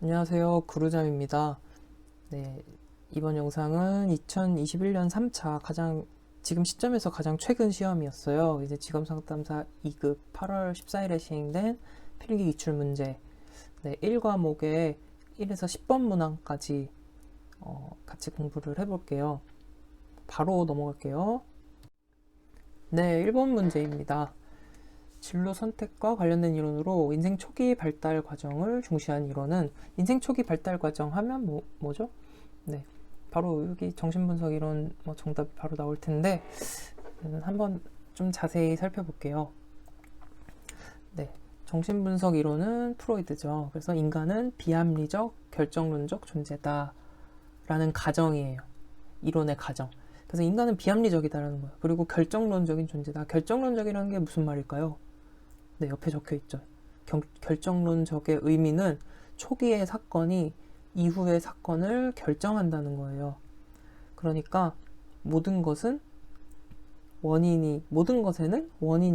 안녕하세요. 구루잠입니다. 네, 이번 영상은 2021년 3차 지금 시점에서 가장 최근 시험이었어요. 이제 직업상담사 2급 8월 14일에 시행된 필기 기출 문제. 네, 1과목에 1에서 10번 문항까지 같이 공부를 해볼게요. 바로 넘어갈게요. 네, 1번 문제입니다. 진로 선택과 관련된 이론으로 인생 초기 발달 과정을 중시한 이론은 인생 초기 발달 과정 하면 뭐죠? 네, 바로 여기 정신분석 이론 정답이 바로 나올 텐데 한번 좀 자세히 살펴볼게요. 네, 정신분석 이론은 프로이드죠. 그래서 인간은 비합리적 결정론적 존재다 라는 가정이에요. 이론의 가정. 그래서 인간은 비합리적이다라는 거예요. 그리고 결정론적인 존재다. 결정론적이라는 게 무슨 말일까요? 네, 옆에 적혀 있죠. 결정론적의 의미는 초기의 사건이 이후의 사건을 결정한다는 거예요. 그러니까 모든 것에는 원인이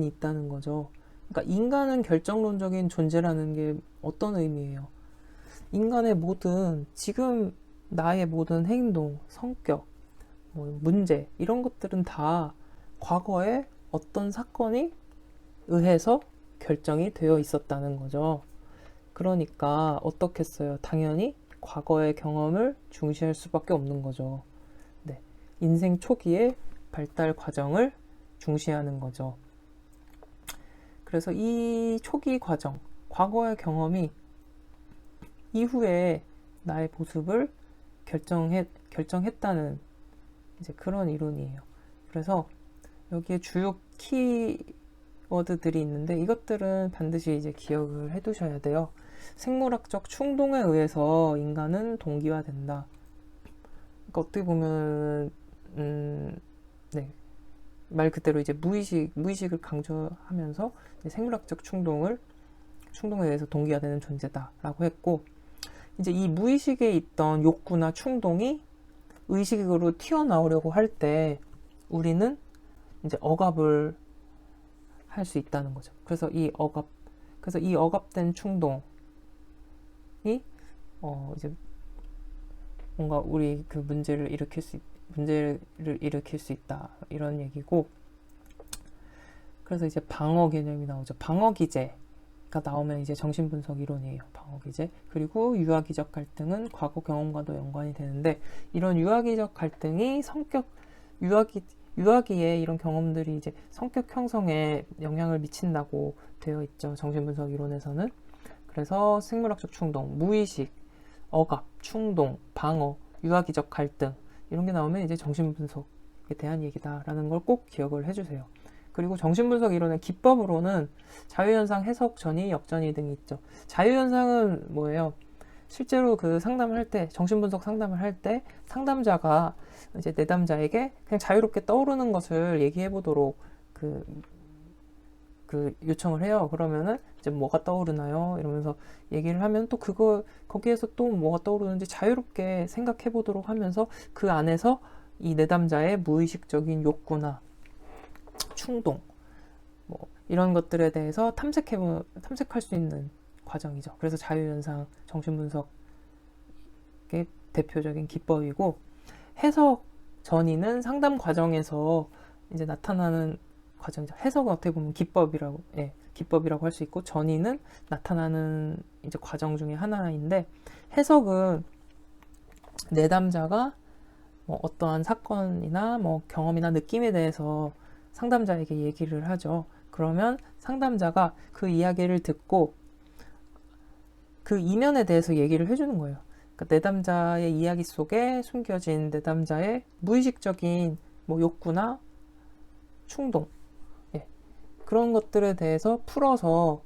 있다는 거죠. 그러니까 인간은 결정론적인 존재라는 게 어떤 의미예요? 인간의 지금 나의 모든 행동, 성격, 문제, 이런 것들은 다 과거에 어떤 사건이 의해서 결정이 되어 있었다는 거죠. 그러니까 어떻겠어요? 당연히 과거의 경험을 중시할 수밖에 없는 거죠. 네. 인생 초기의 발달 과정을 중시하는 거죠. 그래서 이 초기 과정, 과거의 경험이 이후에 나의 모습을 결정했다는 이제 그런 이론이에요. 그래서 여기에 주요 키워드들이 있는데 이것들은 반드시 이제 기억을 해두셔야 돼요. 생물학적 충동에 의해서 인간은 동기화된다. 그러니까 어떻게 보면 네, 말 그대로 이제 무의식을 강조하면서 생물학적 충동에 의해서 동기화되는 존재다라고 했고, 이제 이 무의식에 있던 욕구나 충동이 의식으로 튀어나오려고 할 때 우리는 이제 억압을 할 수 있다는 거죠. 그래서 이 억압된 충동이 이제 뭔가 우리 그 문제를 일으킬 수 있다 이런 얘기고, 그래서 이제 방어 개념이 나오죠. 방어 기제가 나오면 이제 정신분석 이론이에요. 방어 기제. 그리고 유아기적 갈등은 과거 경험과도 연관이 되는데, 이런 유아기적 갈등이 유아기의 이런 경험들이 이제 성격 형성에 영향을 미친다고 되어 있죠. 정신분석 이론에서는. 그래서 생물학적 충동, 무의식, 억압, 충동, 방어, 유아기적 갈등 이런 게 나오면 이제 정신분석에 대한 얘기다라는 걸 꼭 기억을 해주세요. 그리고 정신분석 이론의 기법으로는 자유현상, 해석, 전이, 역전이 등이 있죠. 자유현상은 뭐예요? 실제로 그 상담을 할 때, 정신분석 상담을 할 때 상담자가 이제 내담자에게 그냥 자유롭게 떠오르는 것을 얘기해 보도록 그 요청을 해요. 그러면은 이제 뭐가 떠오르나요? 이러면서 얘기를 하면 또 거기에서 또 뭐가 떠오르는지 자유롭게 생각해 보도록 하면서 그 안에서 이 내담자의 무의식적인 욕구나 충동, 이런 것들에 대해서 탐색할 수 있는 과정이죠. 그래서 자유현상 정신분석의 대표적인 기법이고, 해석 전이는 상담 과정에서 이제 나타나는 과정이죠. 해석은 어떻게 보면 기법이라고 할 수 있고, 전이는 나타나는 이제 과정 중에 하나인데, 해석은 내담자가 어떠한 사건이나 경험이나 느낌에 대해서 상담자에게 얘기를 하죠. 그러면 상담자가 그 이야기를 듣고 그 이면에 대해서 얘기를 해주는 거예요. 그러니까 내담자의 이야기 속에 숨겨진 내담자의 무의식적인 욕구나 충동, 그런 것들에 대해서 풀어서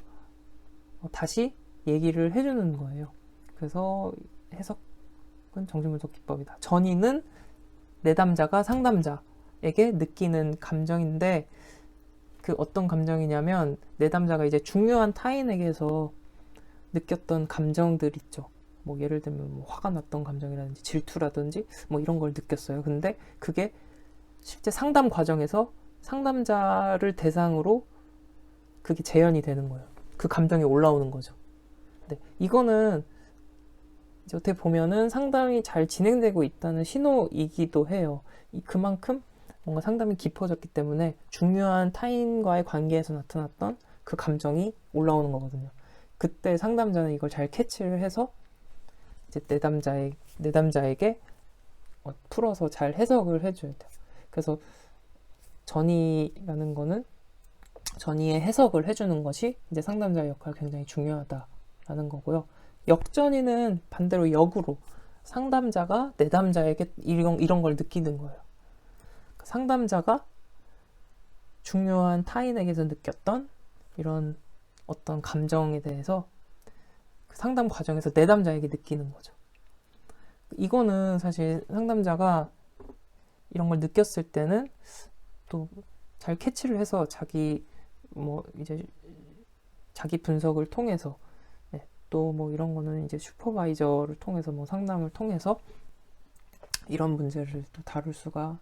다시 얘기를 해주는 거예요. 그래서 해석은 정신분석 기법이다. 전이는 내담자가 상담자에게 느끼는 감정인데, 그 어떤 감정이냐면 내담자가 이제 중요한 타인에게서 느꼈던 감정들 있죠. 예를 들면 화가 났던 감정이라든지 질투라든지 이런 걸 느꼈어요. 근데 그게 실제 상담 과정에서 상담자를 대상으로 그게 재현이 되는 거예요. 그 감정이 올라오는 거죠. 네, 이거는 이제 어떻게 보면은 상담이 잘 진행되고 있다는 신호이기도 해요. 그만큼 뭔가 상담이 깊어졌기 때문에 중요한 타인과의 관계에서 나타났던 그 감정이 올라오는 거거든요. 그때 상담자는 이걸 잘 캐치를 해서 이제 내담자에게 풀어서 잘 해석을 해줘야 돼요. 그래서 전이라는 거는 전이의 해석을 해주는 것이 이제 상담자의 역할이 굉장히 중요하다라는 거고요. 역전이는 반대로 역으로 상담자가 내담자에게 이런 걸 느끼는 거예요. 상담자가 중요한 타인에게서 느꼈던 이런 어떤 감정에 대해서 상담 과정에서 내담자에게 느끼는 거죠. 이거는 사실 상담자가 이런 걸 느꼈을 때는 또 잘 캐치를 해서 자기 분석을 통해서 또 이런 거는 이제 슈퍼바이저를 통해서 상담을 통해서 이런 문제를 또 다룰 수가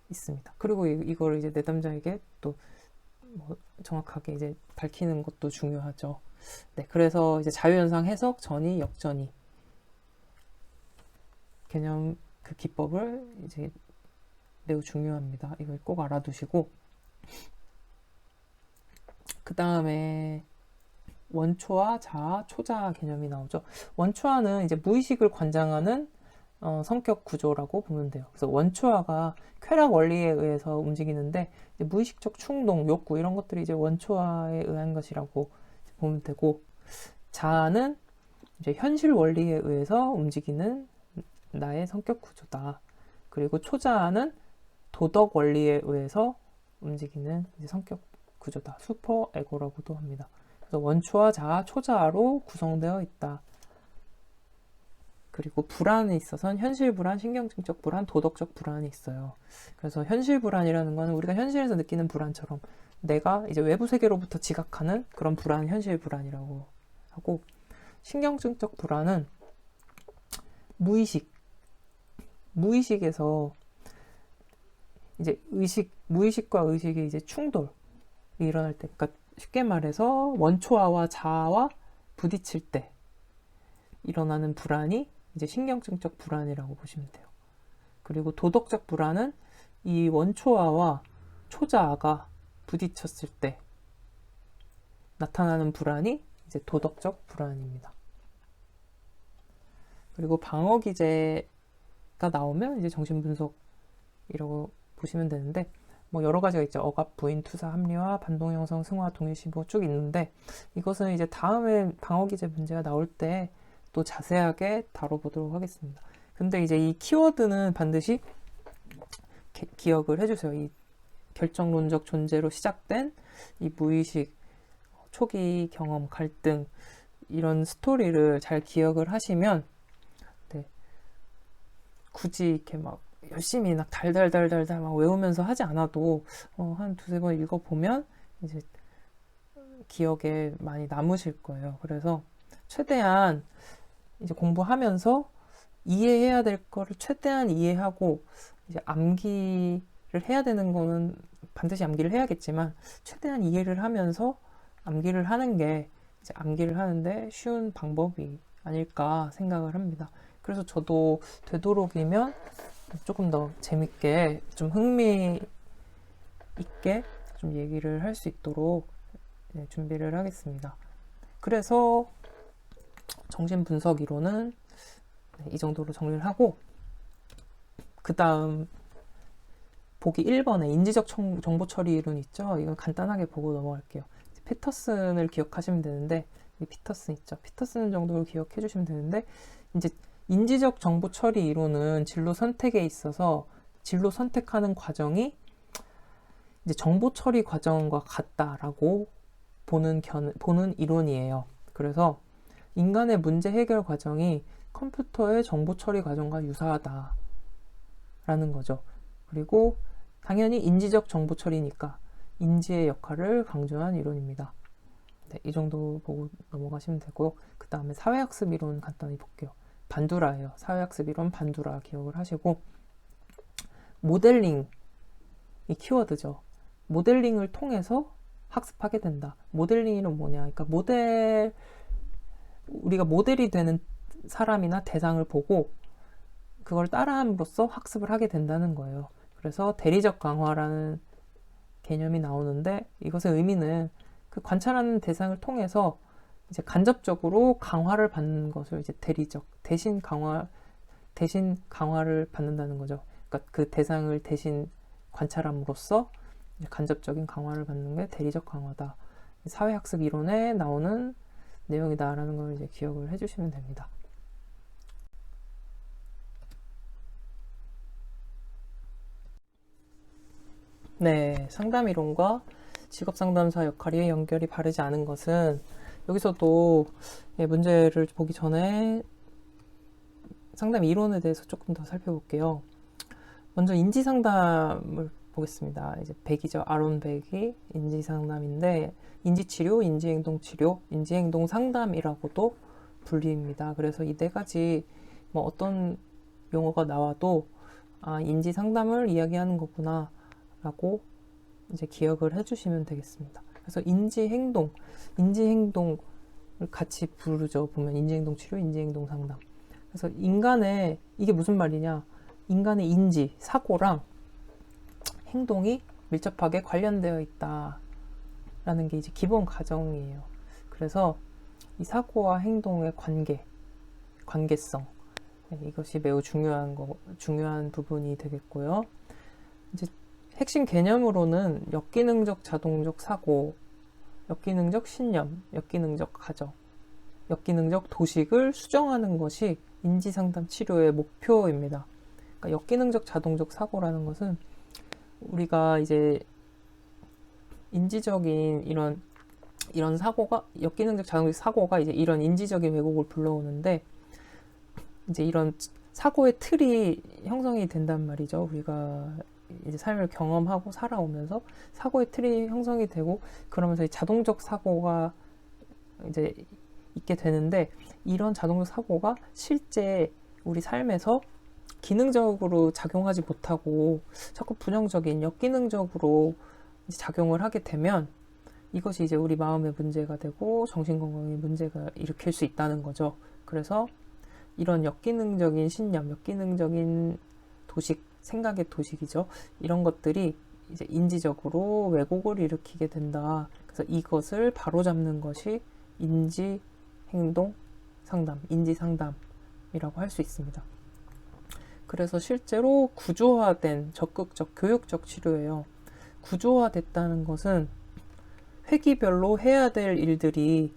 있습니다. 그리고 이걸 이제 내담자에게 또 정확하게 이제 밝히는 것도 중요하죠. 네, 그래서 이제 자유현상 해석, 전이, 역전이 개념 그 기법을 이제 매우 중요합니다. 이걸 꼭 알아두시고 그 다음에 원초화, 자아, 초자아 개념이 나오죠. 원초화는 이제 무의식을 관장하는 성격 구조라고 보면 돼요. 그래서 원초화가 쾌락 원리에 의해서 움직이는데 무의식적 충동, 욕구 이런 것들이 이제 원초화에 의한 것이라고 보면 되고, 자아는 이제 현실 원리에 의해서 움직이는 나의 성격 구조다. 그리고 초자아는 도덕 원리에 의해서 움직이는 이제 성격 구조다. 슈퍼 에고라고도 합니다. 그래서 원초와 자아, 초자아로 구성되어 있다. 그리고 불안에 있어서는 현실 불안, 신경증적 불안, 도덕적 불안이 있어요. 그래서 현실 불안이라는 거는 우리가 현실에서 느끼는 불안처럼 내가 이제 외부 세계로부터 지각하는 그런 불안, 현실 불안이라고 하고, 신경증적 불안은 무의식에서 이제 무의식과 의식의 이제 충돌이 일어날 때, 그러니까 쉽게 말해서 원초아와 자아와 부딪힐 때 일어나는 불안이 이제 신경증적 불안이라고 보시면 돼요. 그리고 도덕적 불안은 이 원초아와 초자아가 부딪혔을 때 나타나는 불안이 이제 도덕적 불안입니다. 그리고 방어 기제가 나오면 이제 정신분석이라고 보시면 되는데, 여러 가지가 있죠. 억압, 부인, 투사, 합리화, 반동 형성, 승화, 동일시 쭉 있는데, 이것은 이제 다음에 방어 기제 문제가 나올 때 또 자세하게 다뤄보도록 하겠습니다. 근데 이제 이 키워드는 반드시 기억을 해주세요. 이 결정론적 존재로 시작된 이 무의식, 초기 경험, 갈등, 이런 스토리를 잘 기억을 하시면, 굳이 이렇게 열심히 달달달달달 외우면서 하지 않아도 한 두세 번 읽어보면 이제 기억에 많이 남으실 거예요. 그래서 최대한 이제 공부하면서 이해해야 될 거를 최대한 이해하고, 이제 암기를 해야 되는 거는 반드시 암기를 해야겠지만 최대한 이해를 하면서 암기를 하는 게 이제 암기를 하는데 쉬운 방법이 아닐까 생각을 합니다. 그래서 저도 되도록이면 조금 더 재밌게, 좀 흥미 있게 좀 얘기를 할 수 있도록 준비를 하겠습니다. 그래서 정신분석 이론은 이 정도로 정리를 하고, 그 다음 보기 1번에 인지적 정보 처리 이론 있죠? 이건 간단하게 보고 넘어갈게요. 피터슨을 기억하시면 되는데, 이 피터슨 있죠? 피터슨 정도를 기억해 주시면 되는데, 이제 인지적 정보 처리 이론은 진로 선택에 있어서 진로 선택하는 과정이 이제 정보 처리 과정과 같다라고 보는 이론이에요. 그래서 인간의 문제 해결 과정이 컴퓨터의 정보 처리 과정과 유사하다라는 거죠. 그리고 당연히 인지적 정보 처리니까 인지의 역할을 강조한 이론입니다. 네, 이 정도 보고 넘어가시면 되고요. 그 다음에 사회학습 이론 간단히 볼게요. 반두라예요. 사회학습 이론 반두라 기억을 하시고, 모델링이 키워드죠. 모델링을 통해서 학습하게 된다. 모델링은 뭐냐? 그러니까 우리가 모델이 되는 사람이나 대상을 보고 그걸 따라함으로써 학습을 하게 된다는 거예요. 그래서 대리적 강화라는 개념이 나오는데 이것의 의미는 그 관찰하는 대상을 통해서 이제 간접적으로 강화를 받는 것을 이제 대리적 대신 강화를 받는다는 거죠. 그러니까 그 대상을 대신 관찰함으로써 간접적인 강화를 받는 게 대리적 강화다. 사회학습 이론에 나오는 내용이다라는 걸 이제 기억을 해주시면 됩니다. 네, 상담 이론과 직업 상담사 역할이 연결이 바르지 않은 것은 여기서도 문제를 보기 전에 상담 이론에 대해서 조금 더 살펴볼게요. 먼저 인지 상담을 보겠습니다. 이제 백이죠. 아론 백이 인지 상담인데 인지 치료, 인지 행동 치료, 인지 행동 상담이라고도 불립니다. 그래서 이 네 가지 뭐 어떤 용어가 나와도 인지 상담을 이야기하는 거구나 라고 이제 기억을 해주시면 되겠습니다. 그래서 인지 행동을 같이 부르죠. 보면 인지 행동 치료, 인지 행동 상담. 그래서 인간의 이게 무슨 말이냐? 인간의 인지, 사고랑 행동이 밀접하게 관련되어 있다라는 게 이제 기본 가정이에요. 그래서 이 사고와 행동의 관계성 이것이 매우 중요한 부분이 되겠고요. 이제 핵심 개념으로는 역기능적 자동적 사고, 역기능적 신념, 역기능적 가정, 역기능적 도식을 수정하는 것이 인지상담 치료의 목표입니다. 그러니까 역기능적 자동적 사고라는 것은 우리가 이제 인지적인 이런 사고가 역기능적 자동적 사고가 이제 이런 인지적인 왜곡을 불러오는데 이제 이런 사고의 틀이 형성이 된단 말이죠. 우리가 이제 삶을 경험하고 살아오면서 사고의 틀이 형성이 되고 그러면서 이 자동적 사고가 이제 있게 되는데 이런 자동적 사고가 실제 우리 삶에서 기능적으로 작용하지 못하고 자꾸 부정적인 역기능적으로 이제 작용을 하게 되면 이것이 이제 우리 마음의 문제가 되고 정신건강에 문제가 일으킬 수 있다는 거죠. 그래서 이런 역기능적인 신념, 역기능적인 도식, 생각의 도식이죠. 이런 것들이 이제 인지적으로 왜곡을 일으키게 된다. 그래서 이것을 바로잡는 것이 인지 행동 상담, 인지 상담이라고 할 수 있습니다. 그래서 실제로 구조화된 적극적 교육적 치료예요. 구조화됐다는 것은 회기별로 해야 될 일들이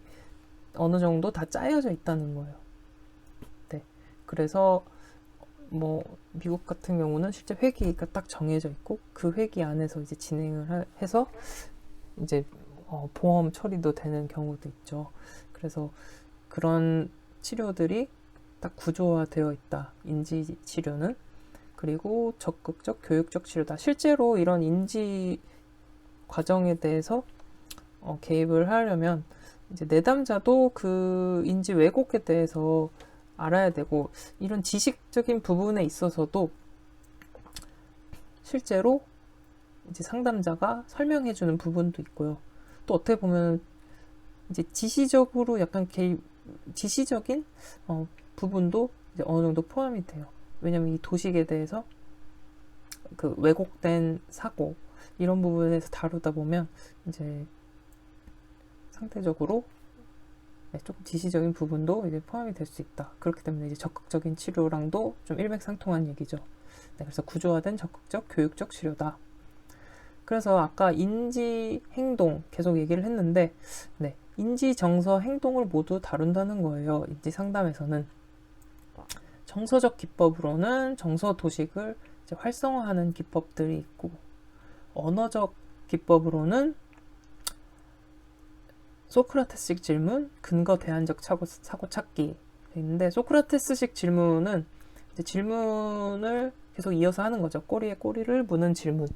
어느 정도 다 짜여져 있다는 거예요. 네. 그래서 뭐 미국 같은 경우는 실제 회기가 딱 정해져 있고 그 회기 안에서 이제 진행을 해서 이제 보험 처리도 되는 경우도 있죠. 그래서 그런 치료들이 딱 구조화되어 있다. 인지 치료는. 그리고 적극적 교육적 치료다. 실제로 이런 인지 과정에 대해서 개입을 하려면 이제 내담자도 그 인지 왜곡에 대해서 알아야 되고 이런 지식적인 부분에 있어서도 실제로 이제 상담자가 설명해 주는 부분도 있고요. 또 어떻게 보면 이제 지시적으로 약간 지시적인 부분도 이제 어느 정도 포함이 돼요. 왜냐면 이 도식에 대해서 그 왜곡된 사고 이런 부분에서 다루다 보면 이제 상대적으로 조금 지시적인 부분도 이제 포함이 될 수 있다. 그렇기 때문에 이제 적극적인 치료랑도 좀 일맥상통한 얘기죠. 네, 그래서 구조화된 적극적 교육적 치료다. 그래서 아까 인지 행동 계속 얘기를 했는데, 네, 인지 정서 행동을 모두 다룬다는 거예요. 인지 상담에서는 정서적 기법으로는 정서 도식을 이제 활성화하는 기법들이 있고, 언어적 기법으로는 소크라테스식 질문, 근거 대안적 사고 찾기 있는데 소크라테스식 질문은 이제 질문을 계속 이어서 하는 거죠. 꼬리에 꼬리를 무는 질문.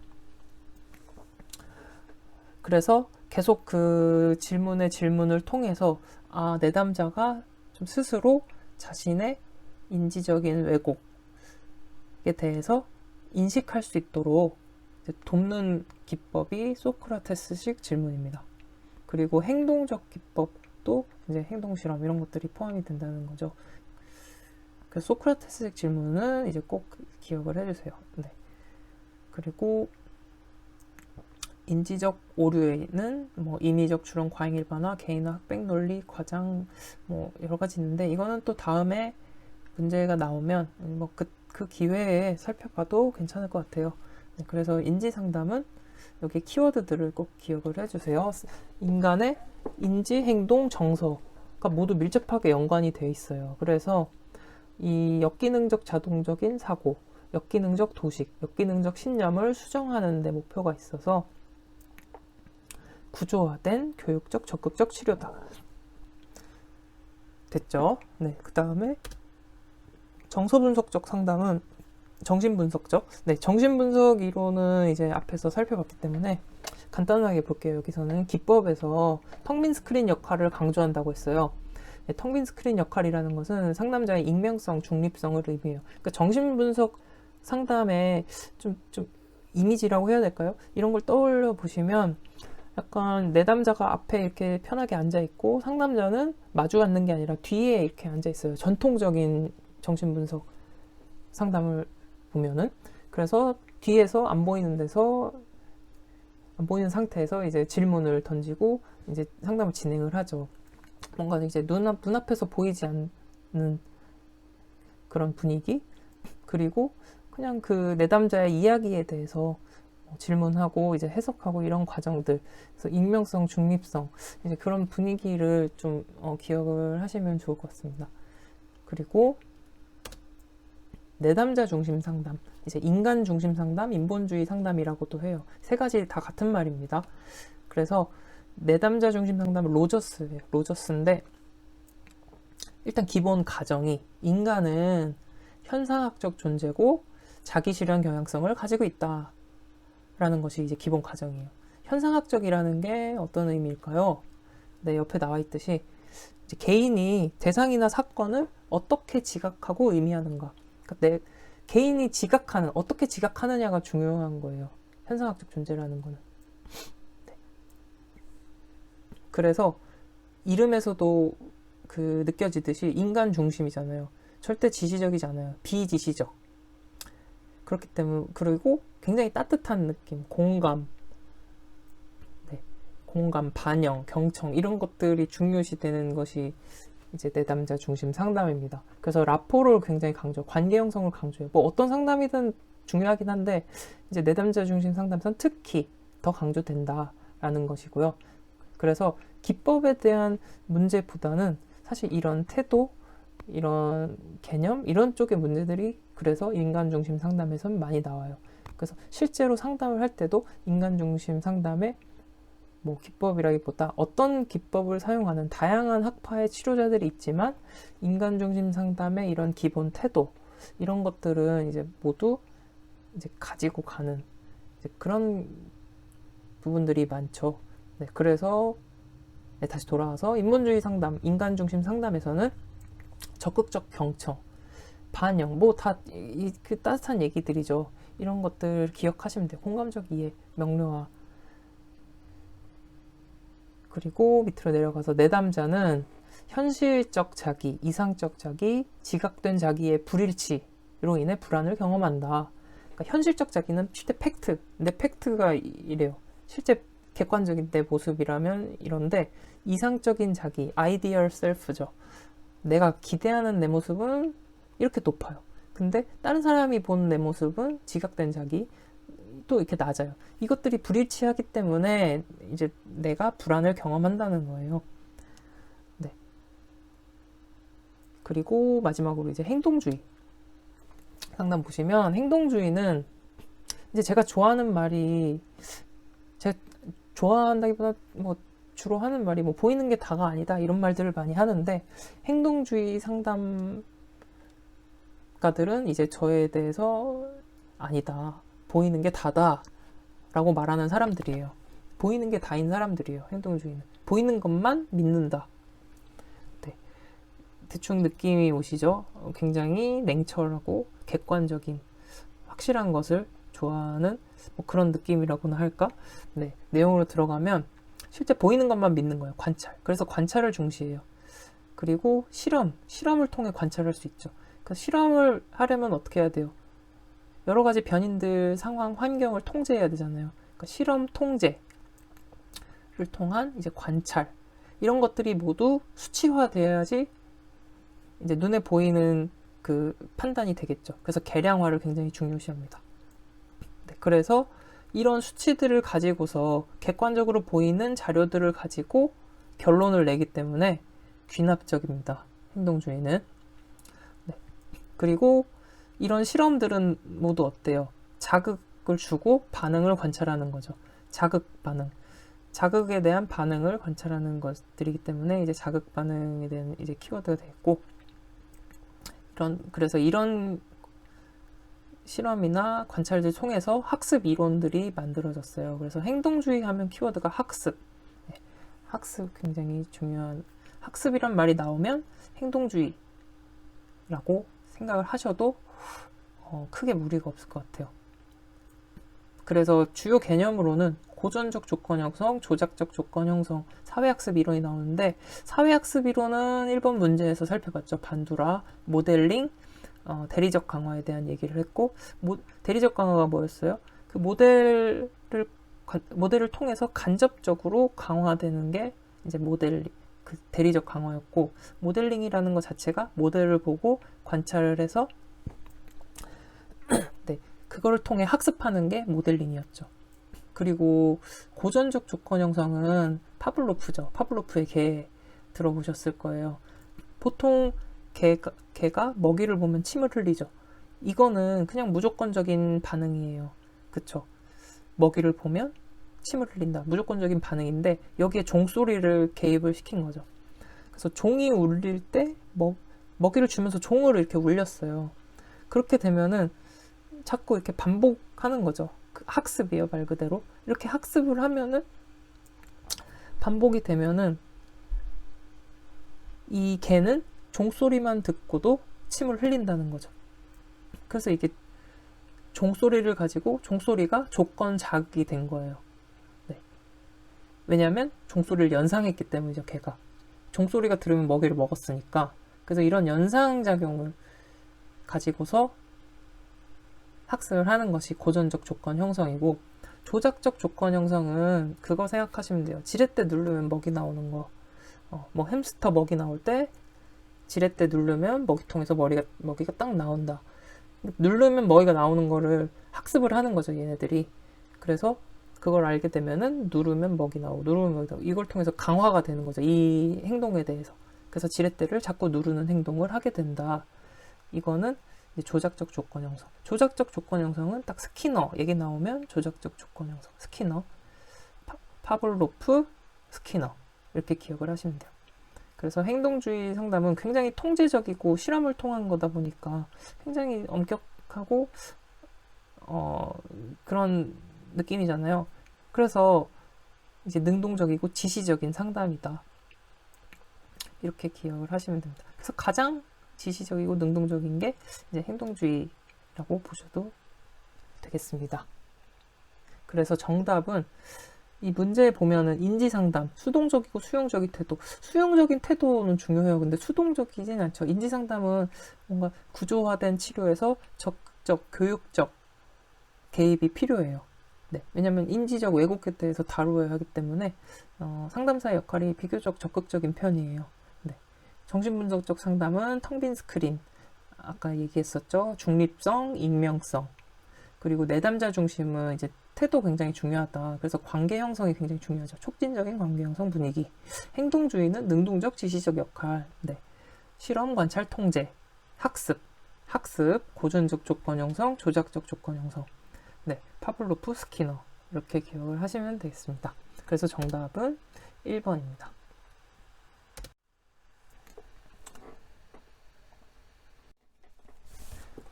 그래서 계속 그 질문을 통해서 내담자가 좀 스스로 자신의 인지적인 왜곡에 대해서 인식할 수 있도록 돕는 기법이 소크라테스식 질문입니다. 그리고 행동적 기법도 이제 행동 실험 이런 것들이 포함이 된다는 거죠. 그래서 소크라테스식 질문은 이제 꼭 기억을 해주세요. 네. 그리고 인지적 오류에는 뭐 임의적 추론, 과잉 일반화, 개인화, 흑백 논리, 과장 뭐 여러 가지 있는데 이거는 또 다음에 문제가 나오면 뭐 그 기회에 살펴봐도 괜찮을 것 같아요. 네, 그래서 인지 상담은 여기 키워드들을 꼭 기억을 해주세요. 인간의 인지, 행동, 정서가 모두 밀접하게 연관이 되어 있어요. 그래서 이 역기능적 자동적인 사고, 역기능적 도식, 역기능적 신념을 수정하는 데 목표가 있어서 구조화된 교육적 적극적 치료다. 됐죠? 네, 그 다음에 정서분석적 상담은 정신분석적. 네, 정신분석 이론은 이제 앞에서 살펴봤기 때문에 간단하게 볼게요. 여기서는 기법에서 텅 빈 스크린 역할을 강조한다고 했어요. 네, 텅 빈 스크린 역할이라는 것은 상담자의 익명성, 중립성을 의미해요. 그러니까 정신분석 상담의 좀 이미지라고 해야 될까요? 이런 걸 떠올려 보시면 약간 내담자가 앞에 이렇게 편하게 앉아 있고 상담자는 마주 앉는 게 아니라 뒤에 이렇게 앉아 있어요. 전통적인 정신분석 상담을 보면은. 그래서 뒤에서 안 보이는 데서, 안 보이는 상태에서 이제 질문을 던지고 이제 상담을 진행을 하죠. 뭔가 이제 눈앞에서 보이지 않는 그런 분위기, 그리고 그냥 그 내담자의 이야기에 대해서 질문하고 이제 해석하고 이런 과정들. 그래서 익명성, 중립성, 이제 그런 분위기를 좀 기억을 하시면 좋을 것 같습니다. 그리고 내담자 중심 상담, 이제 인간 중심 상담, 인본주의 상담이라고도 해요. 세 가지 다 같은 말입니다. 그래서 내담자 중심 상담은 로저스예요. 로저스인데 일단 기본 가정이 인간은 현상학적 존재고 자기 실현 경향성을 가지고 있다라는 것이 이제 기본 가정이에요. 현상학적이라는 게 어떤 의미일까요? 네, 옆에 나와 있듯이 이제 개인이 대상이나 사건을 어떻게 지각하고 의미하는가. 그러니까 개인이 지각하는, 어떻게 지각하느냐가 중요한 거예요. 현상학적 존재라는 거는. 네. 그래서 이름에서도 그 느껴지듯이 인간 중심이잖아요. 절대 지시적이지 않아요. 비지시적. 그렇기 때문에, 그리고 굉장히 따뜻한 느낌, 공감, 네. 공감, 반영, 경청 이런 것들이 중요시 되는 것이 이제 내담자 중심 상담입니다. 그래서 라포를 굉장히 관계 형성을 강조해요. 뭐 어떤 상담이든 중요하긴 한데 이제 내담자 중심 상담에서는 특히 더 강조된다라는 것이고요. 그래서 기법에 대한 문제보다는 사실 이런 태도, 이런 개념, 이런 쪽의 문제들이 그래서 인간 중심 상담에서는 많이 나와요. 그래서 실제로 상담을 할 때도 인간 중심 상담에 뭐 기법이라기보다 어떤 기법을 사용하는 다양한 학파의 치료자들이 있지만 인간 중심 상담의 이런 기본 태도, 이런 것들은 이제 모두 이제 가지고 가는 이제 그런 부분들이 많죠. 네, 그래서 네, 다시 돌아와서 인본주의 상담, 인간 중심 상담에서는 적극적 경청, 반영, 뭐 다 그 따뜻한 얘기들이죠. 이런 것들 기억하시면 돼요. 공감적 이해, 명료화. 그리고 밑으로 내려가서 내담자는 현실적 자기, 이상적 자기, 지각된 자기의 불일치로 인해 불안을 경험한다. 그러니까 현실적 자기는 실제 팩트, 내 팩트가 이래요. 실제 객관적인 내 모습이라면 이런데 이상적인 자기, 아이디얼 셀프죠. 내가 기대하는 내 모습은 이렇게 높아요. 근데 다른 사람이 본 내 모습은 지각된 자기, 또 이렇게 낮아요. 이것들이 불일치하기 때문에 이제 내가 불안을 경험한다는 거예요. 네. 그리고 마지막으로 이제 행동주의 상담 보시면 행동주의는 이제 제가 좋아하는 말이, 제가 좋아한다기보다 뭐 주로 하는 말이 뭐 보이는 게 다가 아니다 이런 말들을 많이 하는데, 행동주의 상담가들은 이제 저에 대해서 아니다, 보이는 게 다다 라고 말하는 사람들이에요. 보이는 게 다인 사람들이에요. 행동주의는 보이는 것만 믿는다. 네. 대충 느낌이 오시죠? 굉장히 냉철하고 객관적인 확실한 것을 좋아하는 뭐 그런 느낌이라고나 할까? 네. 내용으로 들어가면 실제 보이는 것만 믿는 거예요. 관찰. 그래서 관찰을 중시해요. 그리고 실험을 통해 관찰할 수 있죠. 그 실험을 하려면 어떻게 해야 돼요? 여러 가지 변인들, 상황, 환경을 통제해야 되잖아요. 그러니까 실험 통제를 통한 이제 관찰, 이런 것들이 모두 수치화돼야지 이제 눈에 보이는 그 판단이 되겠죠. 그래서 계량화를 굉장히 중요시합니다. 네, 그래서 이런 수치들을 가지고서 객관적으로 보이는 자료들을 가지고 결론을 내기 때문에 귀납적입니다. 행동주의는. 네. 그리고 이런 실험들은 모두 어때요? 자극을 주고 반응을 관찰하는 거죠. 자극 반응. 자극에 대한 반응을 관찰하는 것들이기 때문에 이제 자극 반응에 대한 이제 키워드가 되겠고, 그래서 이런 실험이나 관찰들 통해서 학습 이론들이 만들어졌어요. 그래서 행동주의 하면 키워드가 학습. 네, 학습 굉장히 중요한, 학습이란 말이 나오면 행동주의라고 생각을 하셔도 크게 무리가 없을 것 같아요. 그래서 주요 개념으로는 고전적 조건 형성, 조작적 조건 형성, 사회학습 이론이 나오는데, 사회학습 이론은 1번 문제에서 살펴봤죠. 반두라, 모델링, 대리적 강화에 대한 얘기를 했고, 대리적 강화가 뭐였어요? 그 모델을 통해서 간접적으로 강화되는 게 이제 그 대리적 강화였고, 모델링이라는 것 자체가 모델을 보고 관찰을 해서 네, 그거를 통해 학습하는 게 모델링이었죠. 그리고 고전적 조건 형성은 파블로프죠. 파블로프의 개 들어보셨을 거예요. 보통 개가 먹이를 보면 침을 흘리죠. 이거는 그냥 무조건적인 반응이에요. 그쵸? 먹이를 보면 침을 흘린다. 무조건적인 반응인데 여기에 종소리를 개입을 시킨 거죠. 그래서 종이 울릴 때 먹이를 주면서 종을 이렇게 울렸어요. 그렇게 되면은 자꾸 이렇게 반복하는 거죠. 학습이에요, 말 그대로. 이렇게 학습을 하면은, 반복이 되면은 이 개는 종소리만 듣고도 침을 흘린다는 거죠. 그래서 이게 종소리를 가지고 종소리가 조건 자극이 된 거예요. 네. 왜냐하면 종소리를 연상했기 때문이죠, 개가. 종소리가 들으면 먹이를 먹었으니까. 그래서 이런 연상작용을 가지고서 학습을 하는 것이 고전적 조건 형성이고, 조작적 조건 형성은 그거 생각하시면 돼요. 지렛대 누르면 먹이 나오는 거. 뭐 햄스터 먹이 나올 때 지렛대 누르면 먹이통에서 먹이가 딱 나온다. 누르면 먹이가 나오는 거를 학습을 하는 거죠, 얘네들이. 그래서 그걸 알게 되면은 누르면 먹이 나오고, 누르면 먹이 나오고, 이걸 통해서 강화가 되는 거죠, 이 행동에 대해서. 그래서 지렛대를 자꾸 누르는 행동을 하게 된다. 이거는 조작적 조건 형성. 조작적 조건 형성은 딱 스키너 얘기 나오면 조작적 조건 형성. 스키너, 파블로프, 스키너, 이렇게 기억을 하시면 돼요. 그래서 행동주의 상담은 굉장히 통제적이고 실험을 통한 거다 보니까 굉장히 엄격하고 그런 느낌이잖아요. 그래서 이제 능동적이고 지시적인 상담이다. 이렇게 기억을 하시면 됩니다. 그래서 가장 지시적이고 능동적인 게 이제 행동주의라고 보셔도 되겠습니다. 그래서 정답은 이 문제에 보면은 인지상담, 수동적이고 수용적인 태도. 수용적인 태도는 중요해요. 근데 수동적이진 않죠. 인지상담은 뭔가 구조화된 치료에서 적극적, 교육적 개입이 필요해요. 네, 왜냐하면 인지적 왜곡에 대해서 다루어야 하기 때문에 상담사의 역할이 비교적 적극적인 편이에요. 네. 정신분석적 상담은 텅 빈 스크린, 아까 얘기했었죠. 중립성, 익명성, 그리고 내담자 중심은 이제 태도 굉장히 중요하다. 그래서 관계 형성이 굉장히 중요하죠. 촉진적인 관계 형성 분위기. 행동주의는 능동적 지시적 역할. 네. 실험, 관찰, 통제, 학습, 고전적 조건 형성, 조작적 조건 형성. 네. 파블로프, 스키너. 이렇게 기억을 하시면 되겠습니다. 그래서 정답은 1번입니다.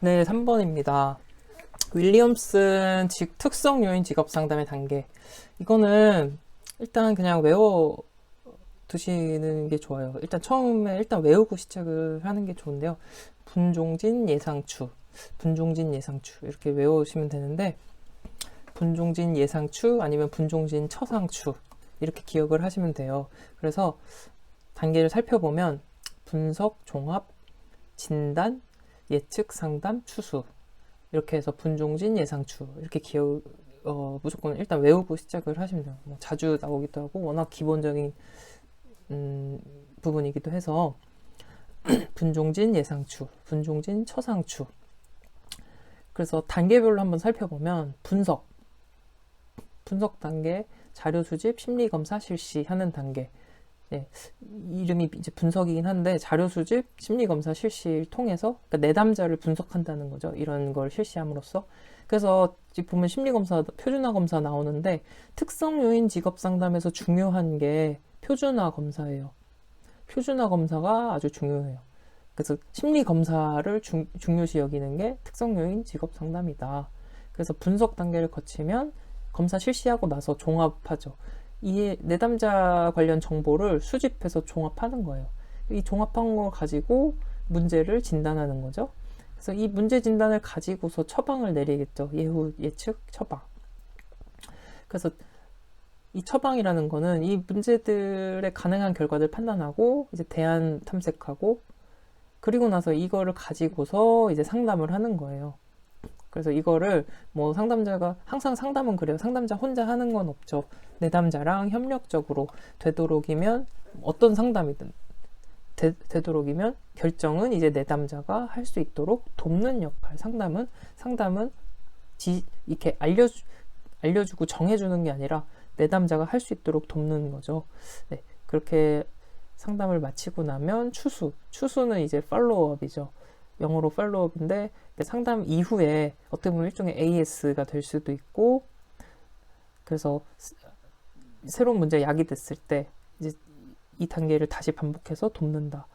네, 3번입니다. 윌리엄슨 특성 요인 직업 상담의 단계. 이거는 일단 그냥 외워 두시는 게 좋아요. 일단 처음에 외우고 시작을 하는 게 좋은데요. 분종진 예상추 이렇게 외우시면 되는데, 분종진 예상추 아니면 분종진 처상추 이렇게 기억을 하시면 돼요. 그래서 단계를 살펴보면 분석, 종합, 진단, 예측, 상담, 추수. 이렇게 해서 분종진, 예상추. 이렇게 무조건 일단 외우고 시작을 하시면 돼요. 뭐 자주 나오기도 하고 워낙 기본적인 부분이기도 해서 분종진, 예상추, 분종진, 처상추. 그래서 단계별로 한번 살펴보면 분석 단계, 자료 수집, 심리 검사 실시하는 단계. 예, 이름이 이제 분석이긴 한데 자료 수집, 심리 검사 실시를 통해서 그러니까 내담자를 분석한다는 거죠. 이런 걸 실시함으로써. 그래서 지금 보면 심리 검사, 표준화 검사 나오는데 특성 요인 직업 상담에서 중요한 게 표준화 검사예요. 표준화 검사가 아주 중요해요. 그래서 심리 검사를 중요시 여기는 게 특성 요인 직업 상담이다. 그래서 분석 단계를 거치면 검사 실시하고 나서 종합하죠. 이 내담자 관련 정보를 수집해서 종합하는 거예요. 이 종합한 거 가지고 문제를 진단하는 거죠. 그래서 이 문제 진단을 가지고서 처방을 내리겠죠. 예후, 예측, 처방. 그래서 이 처방이라는 거는 이 문제들의 가능한 결과들 판단하고 이제 대안 탐색하고 그리고 나서 이거를 가지고서 이제 상담을 하는 거예요. 그래서 이거를 뭐 상담자가 항상 상담은 그래요. 상담자 혼자 하는 건 없죠. 내담자랑 협력적으로 되도록이면 어떤 상담이든 되도록이면 결정은 이제 내담자가 할 수 있도록 돕는 역할. 상담은 이렇게 알려주고 정해주는 게 아니라 내담자가 할 수 있도록 돕는 거죠. 네, 그렇게 상담을 마치고 나면 추수는 이제 팔로우업이죠. 영어로 팔로우업인데 상담 이후에 어떻게 보면 일종의 AS가 될 수도 있고 그래서 새로운 문제 야기됐을 때 이제 이 단계를 다시 반복해서 돕는다.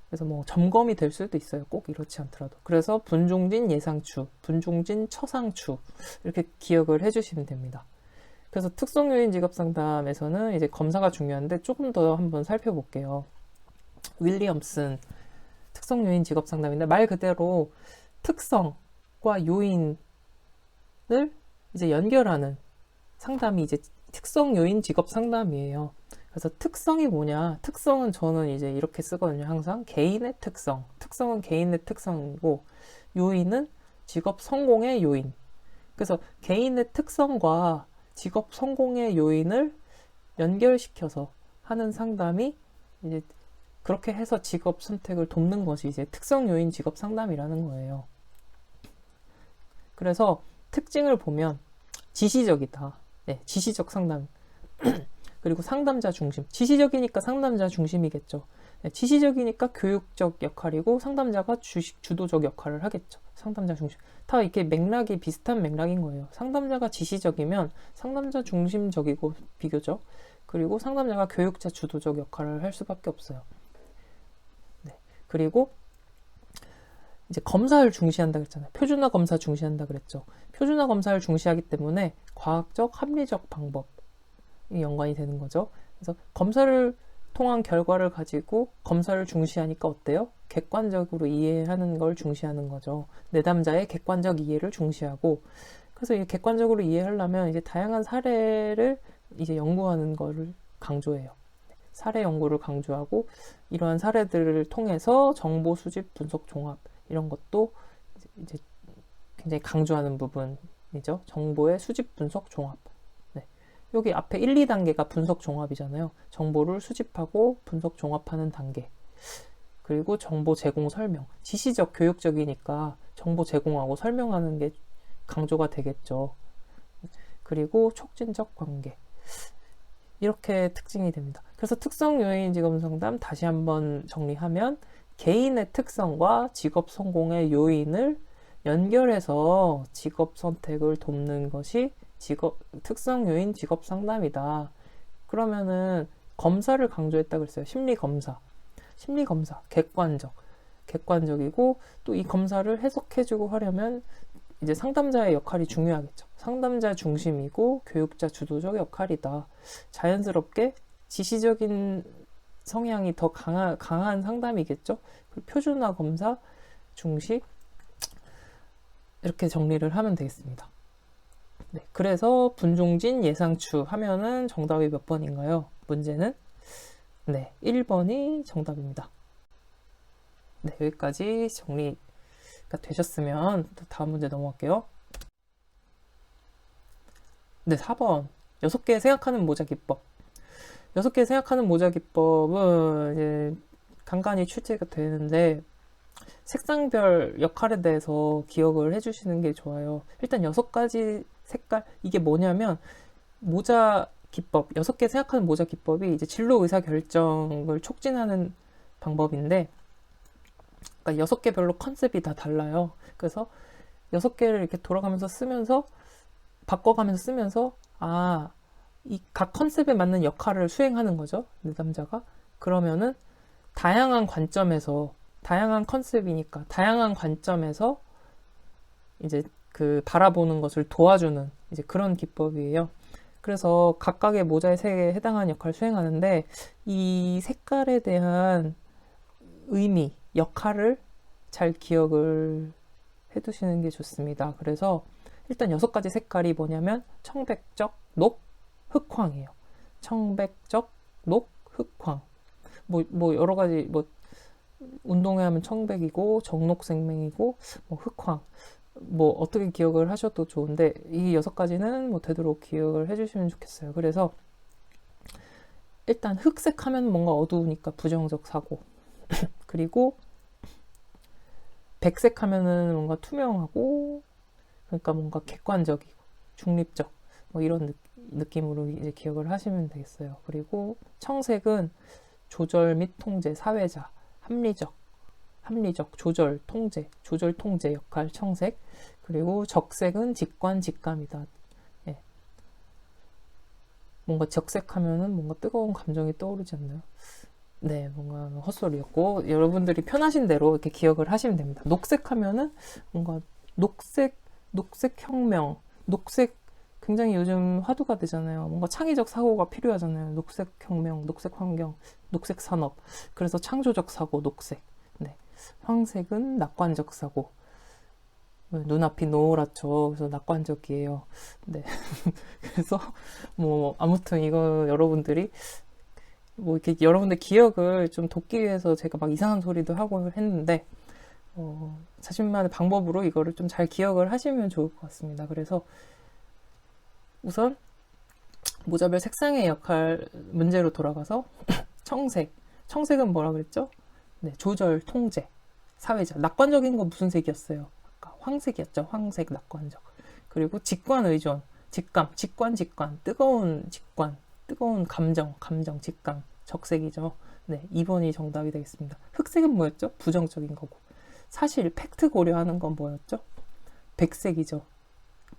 그래서 뭐 점검이 될 수도 있어요. 꼭 이렇지 않더라도. 그래서 분종진 예상추, 분종진 처상추 이렇게 기억을 해주시면 됩니다. 그래서 특성요인 직업상담에서는 이제 검사가 중요한데 조금 더 한번 살펴볼게요. 윌리엄슨 특성요인 직업상담인데 말 그대로 특성과 요인을 이제 연결하는 상담이 이제 특성요인 직업상담이에요. 그래서 특성이 뭐냐? 특성은 저는 이제 이렇게 쓰거든요. 항상 개인의 특성은 개인의 특성이고 요인은 직업 성공의 요인. 그래서 개인의 특성과 직업 성공의 요인을 연결시켜서 하는 상담이 이제 그렇게 해서 직업 선택을 돕는 것이 이제 특성 요인 직업 상담이라는 거예요. 그래서 특징을 보면 지시적이다. 네, 지시적 상담. 그리고 상담자 중심. 지시적이니까 상담자 중심이겠죠. 네, 지시적이니까 교육적 역할이고 상담자가 주도적 역할을 하겠죠. 상담자 중심. 다 이렇게 맥락이 비슷한 맥락인 거예요. 상담자가 지시적이면 상담자 중심적이고 비교적. 그리고 상담자가 교육자 주도적 역할을 할 수밖에 없어요. 네. 그리고 이제 검사를 중시한다 그랬잖아요. 표준화 검사 중시한다 그랬죠. 표준화 검사를 중시하기 때문에 과학적, 합리적 방법이 연관이 되는 거죠. 그래서 검사를 통한 결과를 가지고 검사를 중시하니까 어때요? 객관적으로 이해하는 걸 중시하는 거죠. 내담자의 객관적 이해를 중시하고 그래서 이 객관적으로 이해하려면 이제 다양한 사례를 이제 연구하는 거를 강조해요. 사례 연구를 강조하고 이러한 사례들을 통해서 정보 수집, 분석, 종합 이런 것도 이제 굉장히 강조하는 부분이죠. 정보의 수집, 분석, 종합. 네. 여기 앞에 1, 2단계가 분석, 종합이잖아요. 정보를 수집하고 분석, 종합하는 단계. 그리고 정보 제공, 설명. 지시적, 교육적이니까 정보 제공하고 설명하는 게 강조가 되겠죠. 그리고 촉진적 관계. 이렇게 특징이 됩니다. 그래서 특성 요인 직업 상담 다시 한번 정리하면 개인의 특성과 직업 성공의 요인을 연결해서 직업 선택을 돕는 것이 특성 요인 직업 상담이다. 그러면은 검사를 강조했다 그랬어요. 심리 검사, 객관적이고 또 이 검사를 해석해주고 하려면 이제 상담자의 역할이 중요하겠죠. 상담자 중심이고 교육자 주도적 역할이다. 자연스럽게 지시적인 성향이 더 강한 상담이겠죠. 표준화 검사 중시 이렇게 정리를 하면 되겠습니다. 네, 그래서 분종진 예상추 하면은 정답이 몇 번인가요? 문제는 네, 1번이 정답입니다. 네, 여기까지 정리 이해가 되셨으면 또 다음 문제 넘어갈게요. 네, 4번. 6개 생각하는 모자 기법. 6개 생각하는 모자 기법은 이제 간간히 출제가 되는데 색상별 역할에 대해서 기억을 해주시는 게 좋아요. 일단 6가지 색깔, 이게 뭐냐면 모자 기법, 6개 생각하는 모자 기법이 이제 진로 의사 결정을 촉진하는 방법인데, 그러니까 6개별로 컨셉이 다 달라요. 그래서 6개를 이렇게 돌아가면서 쓰면서, 바꿔가면서 쓰면서, 이 각 컨셉에 맞는 역할을 수행하는 거죠. 내담자가. 그러면은 다양한 관점에서, 다양한 컨셉이니까 다양한 관점에서 이제 그 바라보는 것을 도와주는 이제 그런 기법이에요. 그래서 각각의 모자의 색에 해당하는 역할을 수행하는데 이 색깔에 대한 의미, 역할을 잘 기억을 해두시는 게 좋습니다. 그래서 일단 6가지 색깔이 뭐냐면 청백적, 녹, 흑황이에요. 청백적, 녹, 흑황. 뭐 여러 가지 운동회 하면 청백이고 정록생명이고 흑황. 어떻게 기억을 하셔도 좋은데 이 6가지는 되도록 기억을 해주시면 좋겠어요. 그래서 일단 흑색 하면 뭔가 어두우니까 부정적 사고 그리고 백색 하면은 뭔가 투명하고 그러니까 뭔가 객관적이고 중립적 이런 느낌으로 이제 기억을 하시면 되겠어요. 그리고 청색은 조절 및 통제, 사회자, 합리적, 조절, 통제 역할 청색. 그리고 적색은 직관, 직감이다. 예. 뭔가 적색하면은 뭔가 뜨거운 감정이 떠오르지 않나요? 네, 뭔가 헛소리였고 여러분들이 편하신 대로 이렇게 기억을 하시면 됩니다. 녹색하면은 뭔가 녹색 혁명, 녹색 굉장히 요즘 화두가 되잖아요. 뭔가 창의적 사고가 필요하잖아요. 녹색 혁명, 녹색 환경, 녹색 산업. 그래서 창조적 사고, 녹색. 네. 황색은 낙관적 사고. 눈앞이 노랗죠. 그래서 낙관적이에요. 네. 그래서 아무튼 이거 여러분들이 이렇게 여러분들 기억을 좀 돕기 위해서 제가 막 이상한 소리도 하고 했는데 자신만의 방법으로 이거를 좀 잘 기억을 하시면 좋을 것 같습니다. 그래서 우선 모자별 색상의 역할 문제로 돌아가서 청색은 뭐라 그랬죠? 네, 조절, 통제, 사회자. 낙관적인 건 무슨 색이었어요? 아까 황색이었죠. 황색, 낙관적. 그리고 직관, 의존, 직감, 뜨거운 감정, 직감, 적색이죠. 네, 2번이 정답이 되겠습니다. 흑색은 뭐였죠? 부정적인 거고. 사실 팩트 고려하는 건 뭐였죠? 백색이죠.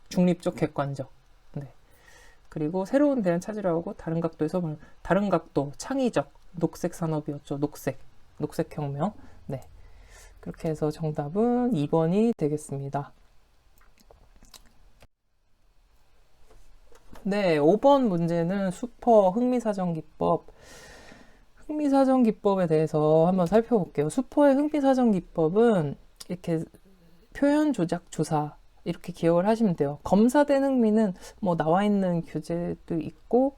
중립적, 객관적. 네. 그리고 새로운 대안 찾으려고 하고 다른 각도, 창의적, 녹색 산업이었죠. 녹색 혁명. 네. 그렇게 해서 정답은 2번이 되겠습니다. 네, 5번 문제는 슈퍼 흥미사전기법. 흥미사전기법에 대해서 한번 살펴볼게요. 슈퍼의 흥미사전기법은 이렇게 표현 조작 조사 이렇게 기억을 하시면 돼요. 검사된 흥미는 나와 있는 교재도 있고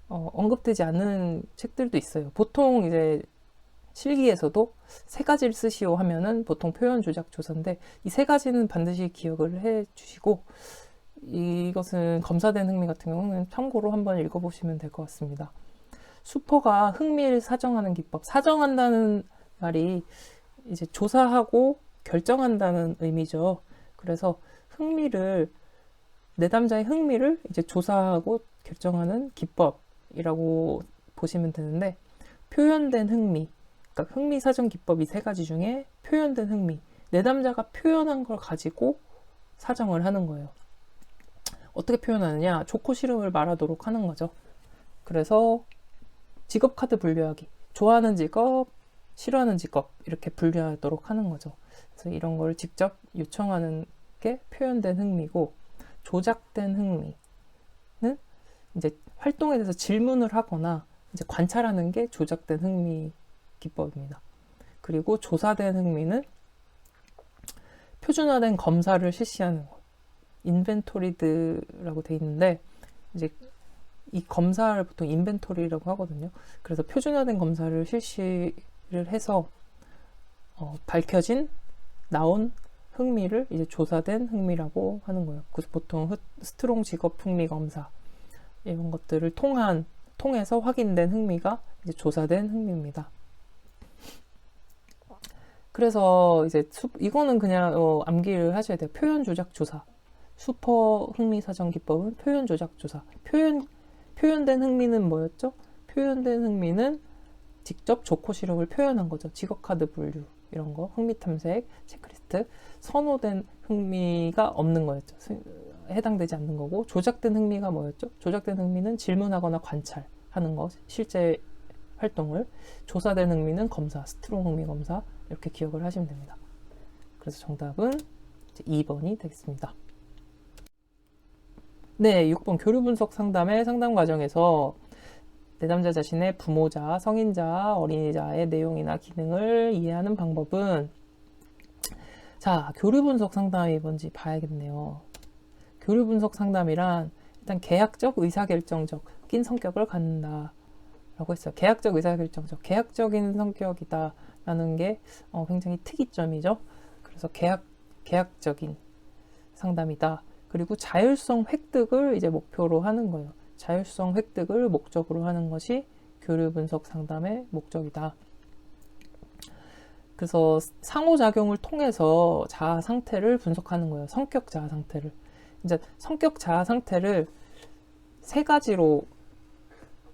언급되지 않는 책들도 있어요. 보통 이제 실기에서도 3가지를 쓰시오 하면은 보통 표현 조작 조사인데 이 3가지는 반드시 기억을 해 주시고 이것은 검사된 흥미 같은 경우는 참고로 한번 읽어보시면 될 것 같습니다. 슈퍼가 흥미를 사정하는 기법. 사정한다는 말이 이제 조사하고 결정한다는 의미죠. 그래서 내담자의 흥미를 이제 조사하고 결정하는 기법이라고 보시면 되는데 표현된 흥미, 그러니까 흥미 사정 기법이 3가지 중에 표현된 흥미, 내담자가 표현한 걸 가지고 사정을 하는 거예요. 어떻게 표현하느냐? 좋고 싫음을 말하도록 하는 거죠. 그래서 직업 카드 분류하기. 좋아하는 직업, 싫어하는 직업 이렇게 분류하도록 하는 거죠. 그래서 이런 걸 직접 요청하는 게 표현된 흥미고 조작된 흥미는 이제 활동에 대해서 질문을 하거나 이제 관찰하는 게 조작된 흥미 기법입니다. 그리고 조사된 흥미는 표준화된 검사를 실시하는 것. 인벤토리드라고 돼 있는데 이제 이 검사를 보통 인벤토리라고 하거든요. 그래서 표준화된 검사를 실시를 해서 나온 흥미를 이제 조사된 흥미라고 하는 거예요. 그래서 보통 스트롱 직업 흥미 검사 이런 것들을 통해서 확인된 흥미가 이제 조사된 흥미입니다. 그래서 이제 이거는 그냥 암기를 하셔야 돼요. 표현 조작 조사. 슈퍼 흥미 사전 기법은 표현 조작 조사. 표현된 흥미는 뭐였죠? 표현된 흥미는 직접 조커 시력을 표현한 거죠. 직업 카드 분류 이런 거, 흥미 탐색, 체크리스트. 선호된 흥미가 없는 거였죠. 해당되지 않는 거고, 조작된 흥미가 뭐였죠? 조작된 흥미는 질문하거나 관찰하는 거, 실제 활동을. 조사된 흥미는 검사, 스트롱 흥미 검사. 이렇게 기억을 하시면 됩니다. 그래서 정답은 이제 2번이 되겠습니다. 네, 6번 교류 분석 상담의 상담 과정에서 내담자 자신의 부모자, 성인자, 어린이자의 내용이나 기능을 이해하는 방법은, 자, 교류 분석 상담이 뭔지 봐야겠네요. 교류 분석 상담이란 일단 계약적, 의사결정적인 성격을 갖는다 라고 했어요. 계약적, 의사결정적, 계약적인 성격이다 라는 게 굉장히 특이점이죠. 그래서 계약적인 상담이다. 그리고 자율성 획득을 이제 목표로 하는 거예요. 자율성 획득을 목적으로 하는 것이 교류 분석 상담의 목적이다. 그래서 상호작용을 통해서 자아 상태를 분석하는 거예요. 성격 자아 상태를. 이제 성격 자아 상태를 세 가지로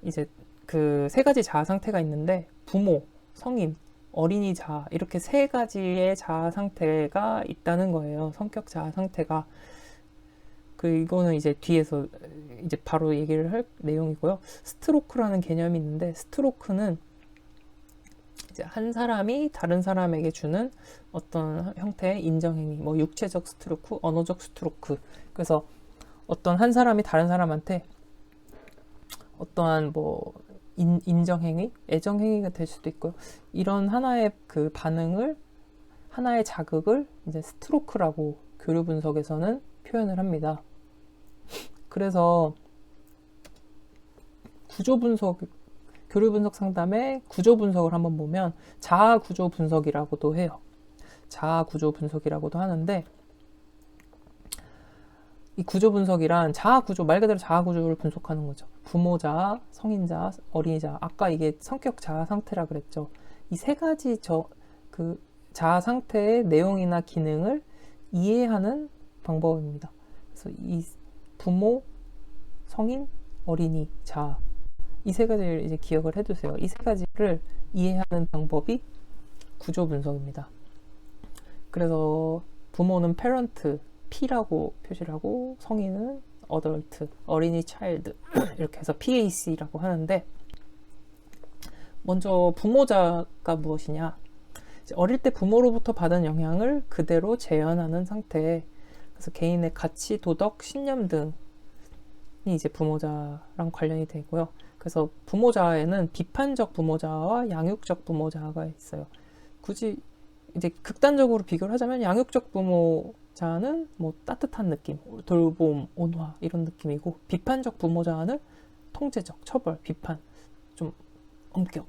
이제 그 세 가지 자아 상태가 있는데, 부모, 성인, 어린이 자아, 이렇게 세 가지의 자아 상태가 있다는 거예요. 성격 자아 상태가. 이거는 이제 뒤에서 이제 바로 얘기를 할 내용이고요. 스트로크라는 개념이 있는데, 스트로크는 이제 한 사람이 다른 사람에게 주는 어떤 형태의 인정행위, 뭐 육체적 스트로크, 언어적 스트로크. 그래서 어떤 한 사람이 다른 사람한테 어떠한 뭐 인정행위, 애정행위가 될 수도 있고요. 이런 하나의 그 반응을, 하나의 자극을 이제 스트로크라고 교류 분석에서는 표현을 합니다. 그래서 구조 분석, 교류 분석 상담의 구조 분석을 한번 보면 자아 구조 분석이라고도 해요. 자아 구조 분석이라고도 하는데, 이 구조 분석이란 자아 구조, 말 그대로 자아 구조를 분석하는 거죠. 부모자, 성인자, 어린이자. 아까 이게 성격 자아 상태라 그랬죠. 이 세 가지 그 자아 상태의 내용이나 기능을 이해하는 방법입니다. 그래서 이 부모, 성인, 어린이, 자아. 이 세 가지를 이제 기억을 해두세요. 이 세 가지를 이해하는 방법이 구조 분석입니다. 그래서 부모는 parent, P라고 표시를 하고, 성인은 adult, 어린이 child 이렇게 해서 PAC라고 하는데, 먼저 부모자가 무엇이냐? 어릴 때 부모로부터 받은 영향을 그대로 재현하는 상태. 그래서 개인의 가치, 도덕, 신념 등이 이제 부모자랑 관련이 되고요. 그래서 부모자에는 비판적 부모자와 양육적 부모자가 있어요. 굳이 이제 극단적으로 비교를 하자면 양육적 부모자는 뭐 따뜻한 느낌, 돌봄, 온화 이런 느낌이고, 비판적 부모자는 통제적, 처벌, 비판, 좀 엄격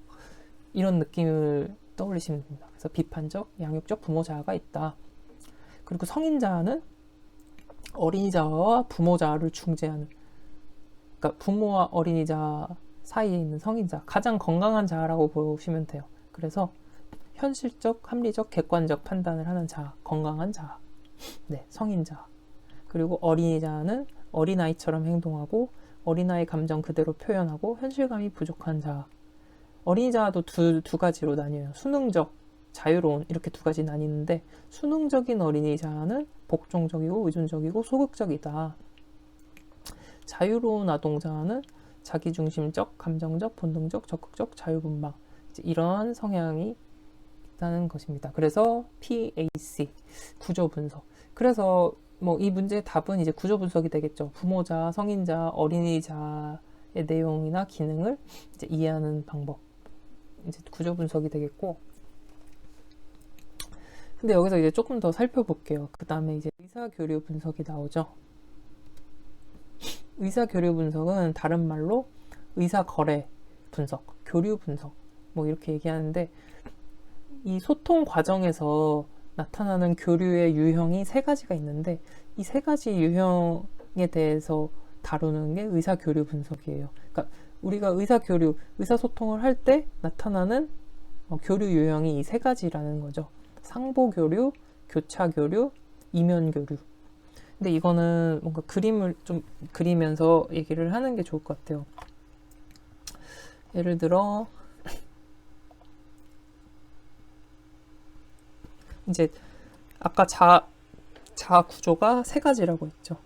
이런 느낌을 떠올리시면 됩니다. 그래서 비판적, 양육적 부모자가 있다. 그리고 성인자는 어린이자와 부모자를 중재하는, 그러니까 부모와 어린이자 사이에 있는 성인자, 가장 건강한 자아라고 보시면 돼요. 그래서 현실적, 합리적, 객관적 판단을 하는 자아, 건강한 자아. 네, 성인자. 그리고 어린이자는 어린아이처럼 행동하고 어린아이 감정 그대로 표현하고 현실감이 부족한 자아. 어린이자도 두 가지로 나뉘어요. 수능적, 자유로운, 이렇게 두 가지 나뉘는데, 수능적인 어린이자는 복종적이고 의존적이고 소극적이다. 자유로운 아동자는 자기중심적, 감정적, 본능적, 적극적, 자유분방, 이런 성향이 있다는 것입니다. 그래서 PAC, 구조 분석. 그래서 뭐 이 문제의 답은 이제 구조 분석이 되겠죠. 부모자, 성인자, 어린이자의 내용이나 기능을 이제 이해하는 방법, 이제 구조 분석이 되겠고, 근데 여기서 이제 조금 더 살펴볼게요. 그 다음에 이제 의사교류 분석이 나오죠. 의사교류 분석은 다른 말로 의사거래 분석, 교류 분석, 뭐 이렇게 얘기하는데, 이 소통 과정에서 나타나는 교류의 유형이 세 가지가 있는데 이 세 가지 유형에 대해서 다루는 게 의사교류 분석이에요. 그러니까 우리가 의사소통을 할 때 나타나는 교류 유형이 이 세 가지라는 거죠. 상보교류, 교차교류, 이면교류. 근데 이거는 뭔가 그림을 좀 그리면서 얘기를 하는 게 좋을 것 같아요. 예를 들어 이제 아까 자 구조가 세 가지라고 했죠.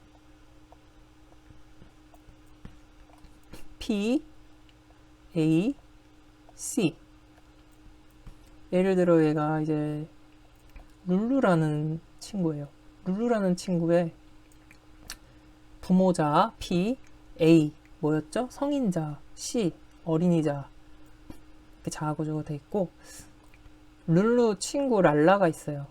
P, A, C. 예를 들어 얘가 이제 룰루라는 친구예요. 룰루라는 친구의 부모자 P, A 뭐였죠? 성인자 C, 어린이자 이렇게 자아 구조가 돼 있고 룰루 친구 랄라가 있어요.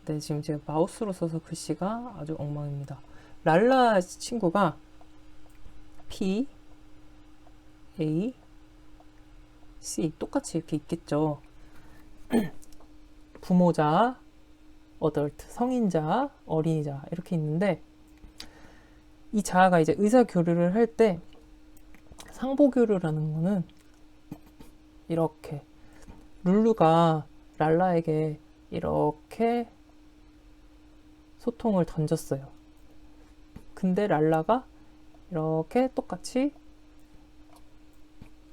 네, 지금 제가 마우스로 써서 글씨가 아주 엉망입니다. 랄라 친구가 P, A, C 똑같이 이렇게 있겠죠. 부모자, 어덜트, 성인자, 어린이자 이렇게 있는데 이 자아가 이제 의사교류를 할 때 상보교류라는 거는 이렇게 룰루가 랄라에게 이렇게 소통을 던졌어요. 근데 랄라가 이렇게 똑같이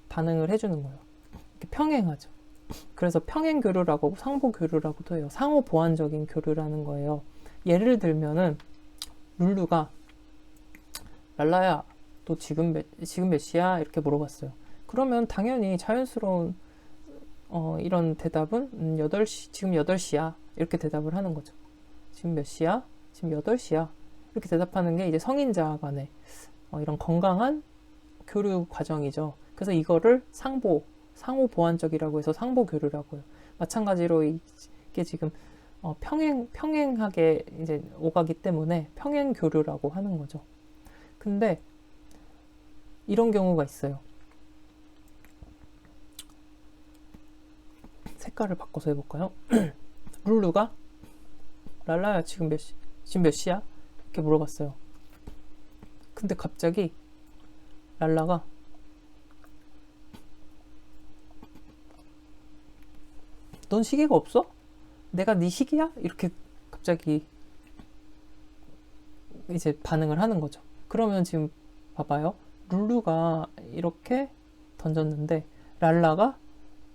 반응을 해주는 거예요. 이렇게 평행하죠. 그래서 평행교류라고 상보교류라고도 해요. 상호 보완적인 교류라는 거예요. 예를 들면은 룰루가 랄라야 너 지금 몇 시야? 이렇게 물어봤어요. 그러면 당연히 자연스러운 이런 대답은 8시, 지금 8시야 이렇게 대답을 하는 거죠. 지금 몇 시야? 지금 8시야 이렇게 대답하는 게 이제 성인자 간의 이런 건강한 교류 과정이죠. 그래서 이거를 상호 보완적이라고 해서 상보 교류라고 해요. 마찬가지로 이게 지금 평행하게 이제 오가기 때문에 평행 교류라고 하는 거죠. 근데 이런 경우가 있어요. 색깔을 바꿔서 해볼까요? 룰루가 랄라야 지금 몇 시야? 이렇게 물어봤어요. 근데 갑자기 랄라가 넌 시계가 없어? 내가 네 시계야? 이렇게 갑자기 이제 반응을 하는 거죠. 그러면 지금 봐봐요. 룰루가 이렇게 던졌는데 랄라가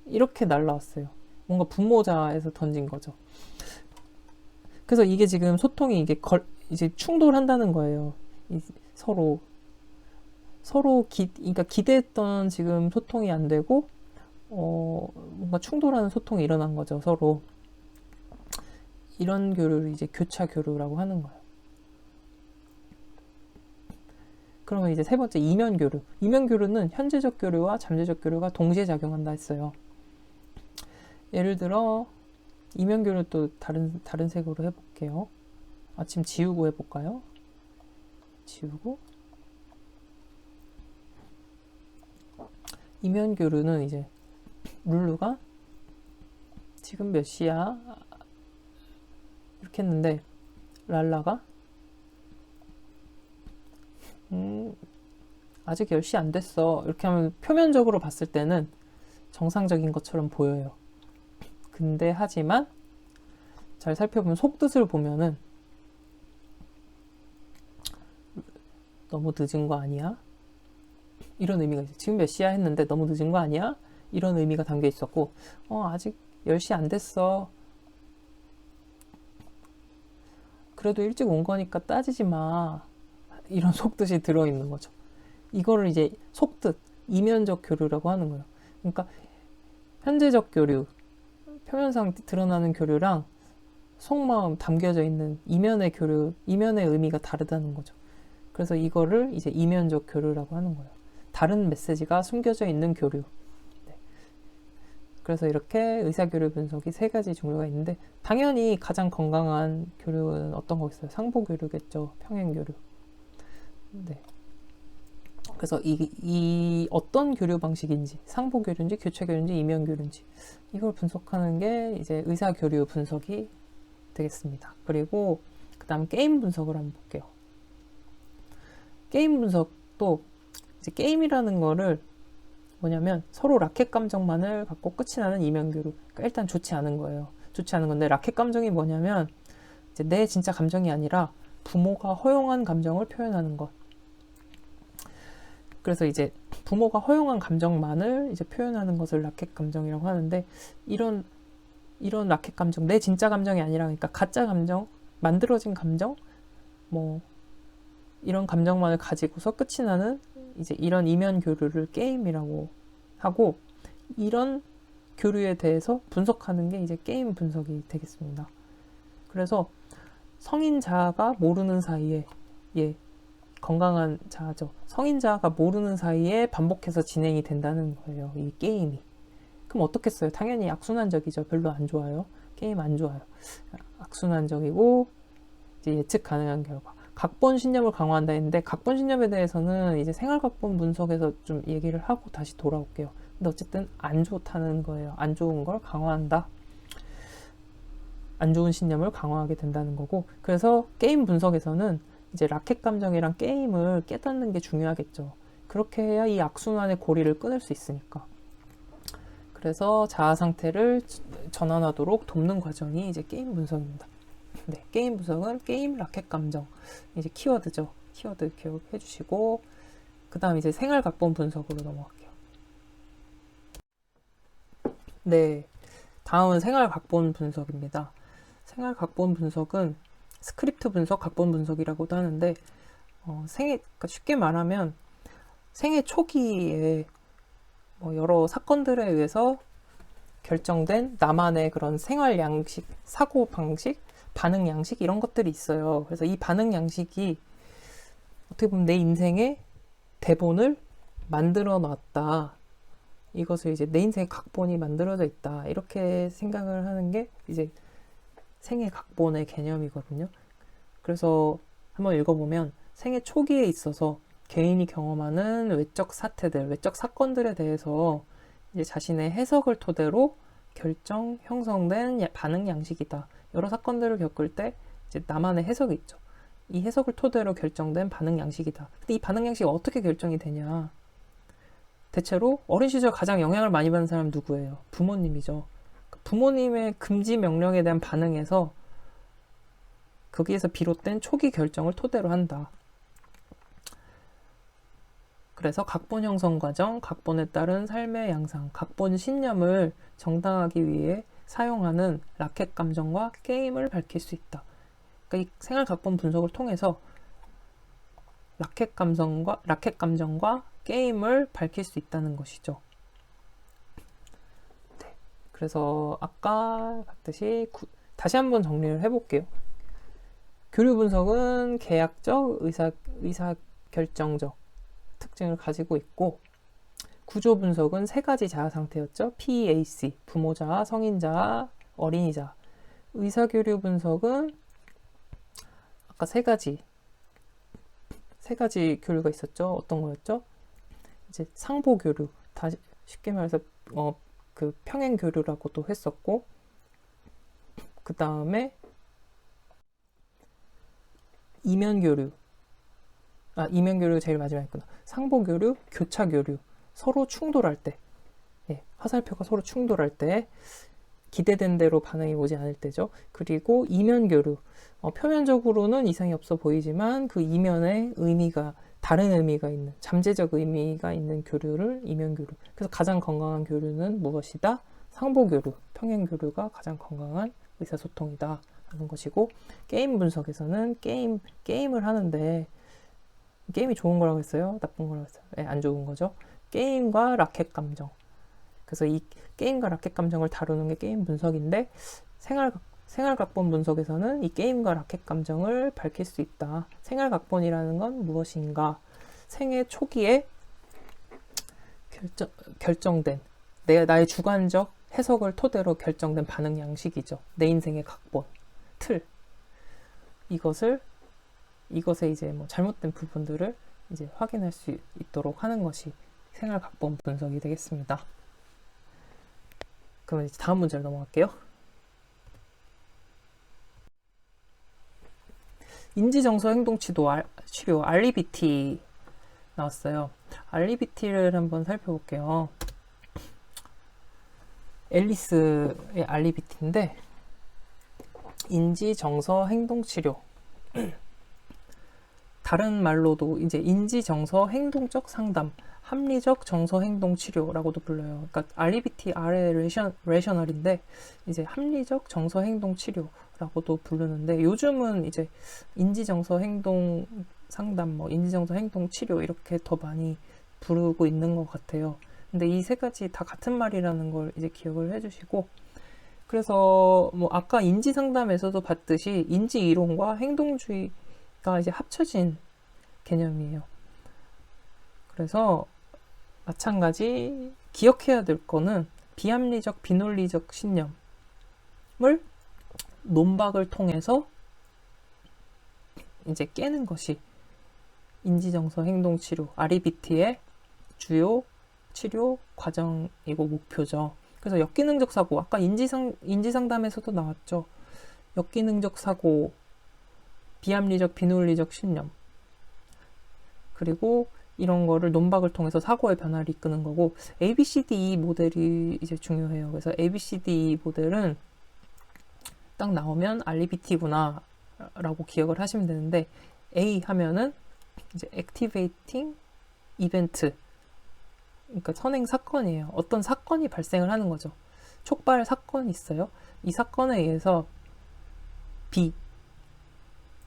이렇게 날라왔어요. 뭔가 분모자에서 던진 거죠. 그래서 이게 지금 소통이 이제 충돌한다는 거예요. 서로 그러니까 기대했던 지금 소통이 안 되고 뭔가 충돌하는 소통이 일어난 거죠. 서로 이런 교류를 이제 교차 교류라고 하는 거예요. 그러면 이제 세 번째 이면 교류. 이면 교류는 현재적 교류와 잠재적 교류가 동시에 작용한다 했어요. 예를 들어 이면 교류 또 다른 색으로 해볼게요. 지금 지우고 해볼까요? 지우고 이면 교류는 이제 룰루가 지금 몇 시야? 이렇게 했는데 랄라가 아직 10시 안 됐어. 이렇게 하면 표면적으로 봤을 때는 정상적인 것처럼 보여요. 근데 하지만 잘 살펴보면 속뜻을 보면은 너무 늦은 거 아니야? 이런 의미가 있어요. 지금 몇 시야 했는데 너무 늦은 거 아니야? 이런 의미가 담겨 있었고 아직 10시 안 됐어. 그래도 일찍 온 거니까 따지지 마. 이런 속뜻이 들어있는 거죠. 이거를 이제 속뜻, 이면적 교류라고 하는 거예요. 그러니까 현재적 교류, 표면상 드러나는 교류랑 속마음 담겨져 있는 이면의 교류, 이면의 의미가 다르다는 거죠. 그래서 이거를 이제 이면적 교류라고 하는 거예요. 다른 메시지가 숨겨져 있는 교류. 네. 그래서 이렇게 의사교류 분석이 세 가지 종류가 있는데 당연히 가장 건강한 교류는 어떤 거겠어요? 상보교류겠죠. 평행교류. 네. 그래서 이 어떤 교류 방식인지, 상보 교류인지, 교차 교류인지, 이면 교류인지, 이걸 분석하는 게 이제 의사 교류 분석이 되겠습니다. 그리고 그 다음 게임 분석을 한번 볼게요. 게임 분석도 이제 게임이라는 거를 뭐냐면 서로 라켓 감정만을 갖고 끝이 나는 이면 교류. 그러니까 일단 좋지 않은 거예요. 좋지 않은 건데, 라켓 감정이 뭐냐면 이제 내 진짜 감정이 아니라 부모가 허용한 감정을 표현하는 것. 그래서 이제 부모가 허용한 감정만을 이제 표현하는 것을 라켓 감정이라고 하는데, 이런 라켓 감정, 내 진짜 감정이 아니라, 그러니까 가짜 감정, 만들어진 감정, 뭐 이런 감정만을 가지고서 끝이 나는 이제 이런 이면 교류를 게임이라고 하고, 이런 교류에 대해서 분석하는 게 이제 게임 분석이 되겠습니다. 그래서 성인 자아가 모르는 사이에, 건강한 자아죠. 성인 자아가 모르는 사이에 반복해서 진행이 된다는 거예요, 이 게임이. 그럼 어떻겠어요? 당연히 악순환적이죠. 별로 안 좋아요. 게임 안 좋아요. 악순환적이고 이제 예측 가능한 결과. 각본 신념을 강화한다 했는데, 각본 신념에 대해서는 이제 생활각본 분석에서 좀 얘기를 하고 다시 돌아올게요. 근데 어쨌든 안 좋다는 거예요. 안 좋은 걸 강화한다. 안 좋은 신념을 강화하게 된다는 거고, 그래서 게임 분석에서는 이제 라켓 감정이랑 게임을 깨닫는 게 중요하겠죠. 그렇게 해야 이 악순환의 고리를 끊을 수 있으니까. 그래서 자아 상태를 전환하도록 돕는 과정이 이제 게임 분석입니다. 네, 게임 분석은 게임 라켓 감정, 이제 키워드죠. 키워드 기억해 주시고, 그 다음 이제 생활 각본 분석으로 넘어갈게요. 네, 다음은 생활 각본 분석입니다. 생활 각본 분석은 스크립트 분석, 각본 분석이라고도 하는데, 그러니까 쉽게 말하면 생애 초기에 뭐 여러 사건들에 의해서 결정된 나만의 그런 생활 양식, 사고 방식, 반응 양식, 이런 것들이 있어요. 그래서 이 반응 양식이 어떻게 보면 내 인생의 대본을 만들어 놨다. 이것을 이제 내 인생의 각본이 만들어져 있다. 이렇게 생각을 하는 게 이제 생애 각본의 개념이거든요. 그래서 한번 읽어보면 생애 초기에 있어서 개인이 경험하는 외적 사태들, 외적 사건들에 대해서 이제 자신의 해석을 토대로 형성된 반응 양식이다. 여러 사건들을 겪을 때 이제 나만의 해석이 있죠. 이 해석을 토대로 결정된 반응 양식이다. 근데 이 반응 양식이 어떻게 결정이 되냐? 대체로 어린 시절 가장 영향을 많이 받는 사람 누구예요? 부모님이죠. 부모님의 금지 명령에 대한 반응에서 거기에서 비롯된 초기 결정을 토대로 한다. 그래서 각본 형성 과정, 각본에 따른 삶의 양상, 각본 신념을 정당하기 위해 사용하는 라켓 감정과 게임을 밝힐 수 있다. 그러니까 이 생활 각본 분석을 통해서 라켓 감정과 게임을 밝힐 수 있다는 것이죠. 네. 그래서 아까 봤듯이 다시 한번 정리를 해볼게요. 교류 분석은 계약적, 의사결정적 특징을 가지고 있고, 구조 분석은 세 가지 자아 상태였죠. PAC, 부모자아, 성인자아, 어린이자아. 의사교류 분석은 아까 세 가지 교류가 있었죠. 어떤 거였죠? 이제 상보 교류, 다시 쉽게 말해서 그 평행 교류라고도 했었고, 그 다음에 이면 교류, 이면 교류 제일 마지막이구나. 상보 교류, 교차 교류, 서로 충돌할 때, 화살표가 서로 충돌할 때, 기대된 대로 반응이 오지 않을 때죠. 그리고 이면 교류, 표면적으로는 이상이 없어 보이지만 그 이면에 다른 의미가 있는, 잠재적 의미가 있는 교류를 이면 교류. 그래서 가장 건강한 교류는 무엇이다? 상보 교류, 평행 교류가 가장 건강한 의사소통이다 하는 것이고, 게임 분석에서는 게임을 하는데, 게임이 좋은 거라고 했어요? 나쁜 거라고 했어요? 안 좋은 거죠. 게임과 라켓 감정. 그래서 이 게임과 라켓 감정을 다루는 게 게임 분석인데, 생활 각본 분석에서는 이 게임과 라켓 감정을 밝힐 수 있다. 생활 각본이라는 건 무엇인가? 생애 초기에 결정된 나의 주관적 해석을 토대로 결정된 반응 양식이죠. 내 인생의 각본, 틀. 이것에 이제 뭐 잘못된 부분들을 이제 확인할 수 있도록 하는 것이 생활각본 분석이 되겠습니다. 그럼 이제 다음 문제로 넘어갈게요. 인지정서 행동치료 REBT 나왔어요. REBT를 한번 살펴볼게요. 앨리스의 REBT인데 인지정서 행동치료, 다른 말로도 이제 인지정서 행동적 상담, 합리적 정서 행동 치료라고도 불러요. 그러니까 REBT, R의 레셔널인데 이제 합리적 정서 행동 치료라고도 부르는데, 요즘은 이제 인지정서 행동 상담, 뭐 인지정서 행동 치료 이렇게 더 많이 부르고 있는 것 같아요. 근데 이 세 가지 다 같은 말이라는 걸 이제 기억을 해주시고, 그래서 뭐 아까 인지 상담에서도 봤듯이 인지 이론과 행동주의가 이제 합쳐진 개념이에요. 그래서 마찬가지 기억해야 될 거는 비합리적, 비논리적 신념을 논박을 통해서 이제 깨는 것이 인지정서 행동치료, REBT의 주요 치료 과정이고 목표죠. 그래서 역기능적 사고, 아까 인지상담에서도 나왔죠. 역기능적 사고, 비합리적, 비논리적 신념, 그리고 이런 거를 논박을 통해서 사고의 변화를 이끄는 거고, ABCDE 모델이 이제 중요해요. 그래서 ABCDE 모델은 딱 나오면 REBT구나 라고 기억을 하시면 되는데, A 하면은 이제 Activating Event, 그러니까 선행 사건이에요. 어떤 사건이 발생을 하는 거죠. 촉발 사건이 있어요. 이 사건에 의해서 B,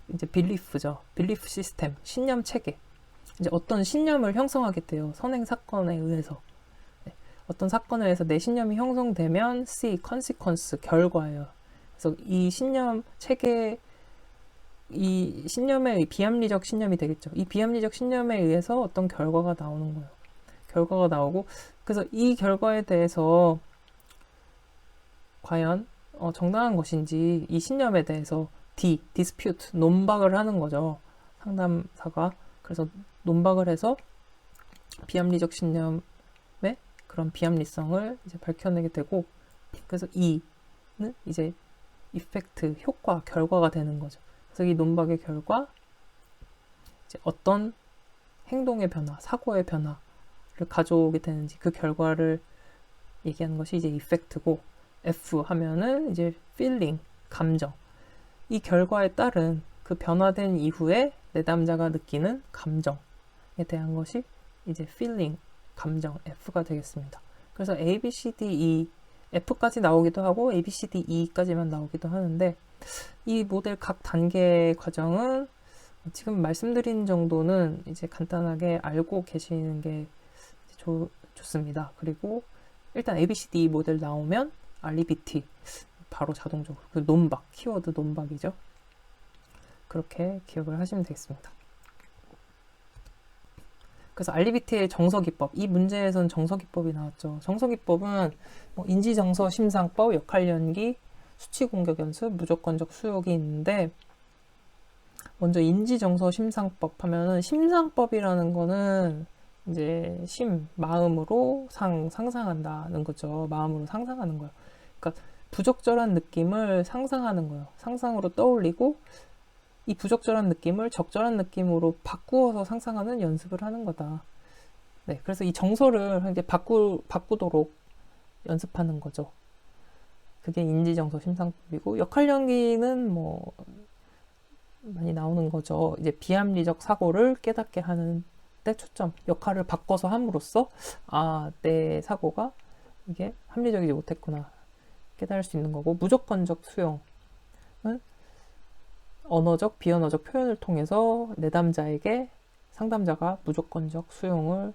이제 빌리프죠. 빌리프 시스템, 신념 체계. 이제 어떤 신념을 형성하게 돼요. 선행 사건에 의해서. 네. 어떤 사건에 의해서 내 신념이 형성되면 C, consequence, 결과예요. 그래서 이 신념 체계, 이 신념의 비합리적 신념이 되겠죠. 이 비합리적 신념에 의해서 어떤 결과가 나오는 거예요. 결과가 나오고, 그래서 이 결과에 대해서 과연 정당한 것인지 이 신념에 대해서 dispute, 논박을 하는 거죠. 상담사가. 그래서 논박을 해서 비합리적 신념의 그런 비합리성을 이제 밝혀내게 되고, 그래서 E는 이제 이펙트, 효과, 결과가 되는 거죠. 그래서 이 논박의 결과, 이제 어떤 행동의 변화, 사고의 변화를 가져오게 되는지 그 결과를 얘기하는 것이 이제 이펙트고, F 하면은 이제 feeling, 감정. 이 결과에 따른 그 변화된 이후에 내담자가 느끼는 감정에 대한 것이 이제 feeling, 감정, F가 되겠습니다. 그래서 A, B, C, D, E, F까지 나오기도 하고 A, B, C, D, E까지만 나오기도 하는데, 이 모델 각 단계 과정은 지금 말씀드린 정도는 이제 간단하게 알고 계시는 게 좋습니다. 그리고 일단 A, B, C, D 모델 나오면 REBT 바로 자동적으로, 그 논박, 키워드 논박이죠. 그렇게 기억을 하시면 되겠습니다. 그래서 REBT의 정서기법, 이 문제에서는 정서기법이 나왔죠. 정서기법은 뭐 인지정서 심상법, 역할연기, 수치공격연습, 무조건적 수용이 있는데, 먼저 인지정서 심상법 하면은, 심상법이라는 거는 이제 마음으로 상상한다는 거죠. 마음으로 상상하는 거예요. 그러니까 부적절한 느낌을 상상하는 거예요. 상상으로 떠올리고 이 부적절한 느낌을 적절한 느낌으로 바꾸어서 상상하는 연습을 하는 거다. 네, 그래서 이 정서를 이제 바꾸도록 연습하는 거죠. 그게 인지정서 심상법이고, 역할연기는 뭐 많이 나오는 거죠. 이제 비합리적 사고를 깨닫게 하는 데 초점, 역할을 바꿔서 함으로써 내 사고가 이게 합리적이지 못했구나 깨달을 수 있는 거고, 무조건적 수용은 언어적, 비언어적 표현을 통해서 내담자에게 상담자가 무조건적 수용을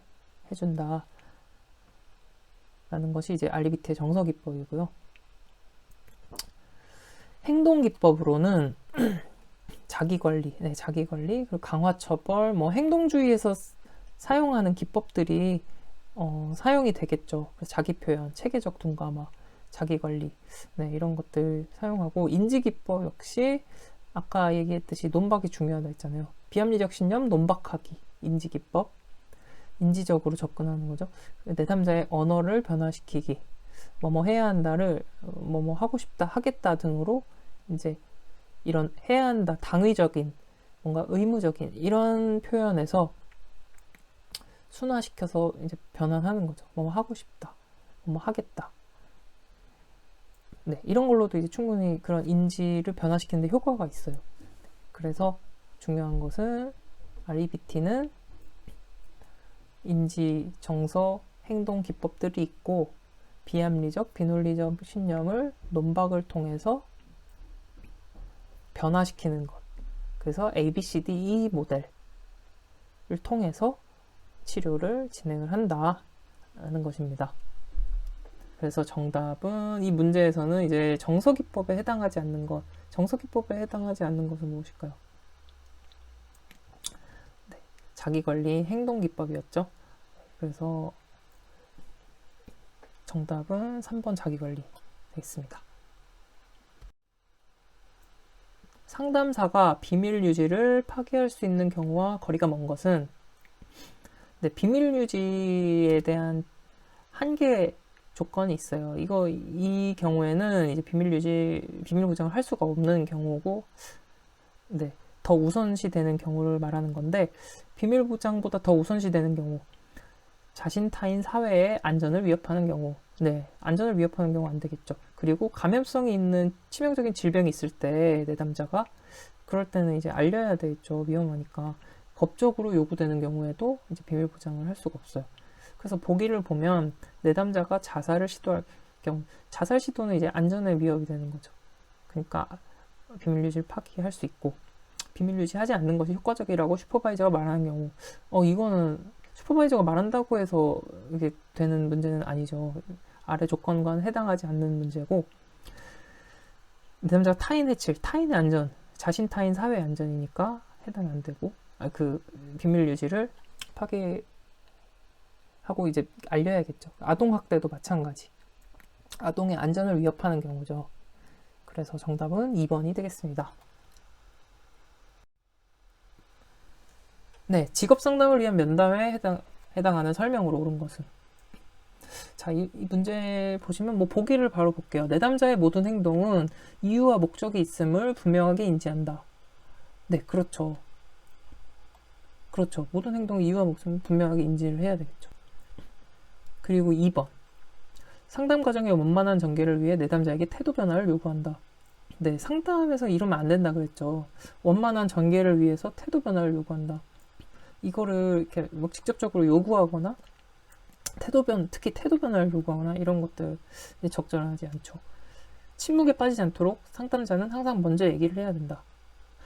해준다 라는 것이 이제 REBT의 정서기법이고요. 행동기법으로는 자기관리, 그리고 강화처벌, 뭐 행동주의에서 사용하는 기법들이 사용이 되겠죠. 그래서 자기표현, 체계적 둔감화, 자기관리, 네, 이런 것들 사용하고, 인지기법 역시 아까 얘기했듯이 논박이 중요하다 했잖아요. 비합리적 신념, 논박하기, 인지기법, 인지적으로 접근하는 거죠. 내담자의 언어를 변화시키기, 뭐뭐 해야 한다를 뭐뭐 하고 싶다, 하겠다 등으로 이제 이런 해야 한다, 당위적인, 뭔가 의무적인 이런 표현에서 순화시켜서 이제 변환하는 거죠. 뭐뭐 하고 싶다, 뭐뭐 하겠다. 네, 이런 걸로도 이제 충분히 그런 인지를 변화시키는데 효과가 있어요. 그래서 중요한 것은 REBT는 인지, 정서, 행동 기법들이 있고 비합리적, 비논리적 신념을 논박을 통해서 변화시키는 것. 그래서 ABCDE 모델을 통해서 치료를 진행을 한다는 것입니다. 그래서 정답은 이 문제에서는 이제 정서기법에 해당하지 않는 것, 정서기법에 해당하지 않는 것은 무엇일까요? 네, 자기관리 행동기법이었죠. 그래서 정답은 3번 자기관리 되겠습니다. 상담사가 비밀 유지를 파기할 수 있는 경우와 거리가 먼 것은 네, 비밀 유지에 대한 한계 조건이 있어요. 이 경우에는 이제 비밀 보장을 할 수가 없는 경우고, 네, 더 우선시 되는 경우를 말하는 건데, 비밀 보장보다 더 우선시 되는 경우, 자신 타인 사회의 안전을 위협하는 경우, 네, 안전을 위협하는 경우 안 되겠죠. 그리고 감염성이 있는 치명적인 질병이 있을 때 내담자가 그럴 때는 이제 알려야 되겠죠. 위험하니까. 법적으로 요구되는 경우에도 이제 비밀 보장을 할 수가 없어요. 그래서 보기를 보면 내담자가 자살을 시도할 경우, 자살 시도는 이제 안전에 위협이 되는 거죠. 그러니까 비밀 유지를 파기할 수 있고, 비밀 유지하지 않는 것이 효과적이라고 슈퍼바이저가 말하는 경우, 이거는 슈퍼바이저가 말한다고 해서 이게 되는 문제는 아니죠. 아래 조건과는 해당하지 않는 문제고, 내담자가 타인 해칠, 타인의 안전, 자신 타인 사회의 안전이니까 해당이 안 되고, 그 비밀 유지를 파기하고 이제 알려야겠죠. 아동 학대도 마찬가지. 아동의 안전을 위협하는 경우죠. 그래서 정답은 2번이 되겠습니다. 네, 직업 상담을 위한 면담에 해당하는 설명으로 옳은 것은 자, 이 문제 보시면 뭐 보기를 바로 볼게요. 내담자의 모든 행동은 이유와 목적이 있음을 분명하게 인지한다. 네, 그렇죠. 그렇죠. 모든 행동의 이유와 목적을 분명하게 인지를 해야 되겠죠. 그리고 2번. 상담 과정의 원만한 전개를 위해 내담자에게 태도 변화를 요구한다. 네, 상담에서 이러면 안 된다 그랬죠. 원만한 전개를 위해서 태도 변화를 요구한다. 이거를 이렇게 뭐 직접적으로 요구하거나 특히 태도 변화를 요구하거나 이런 것들 적절하지 않죠. 침묵에 빠지지 않도록 상담자는 항상 먼저 얘기를 해야 된다.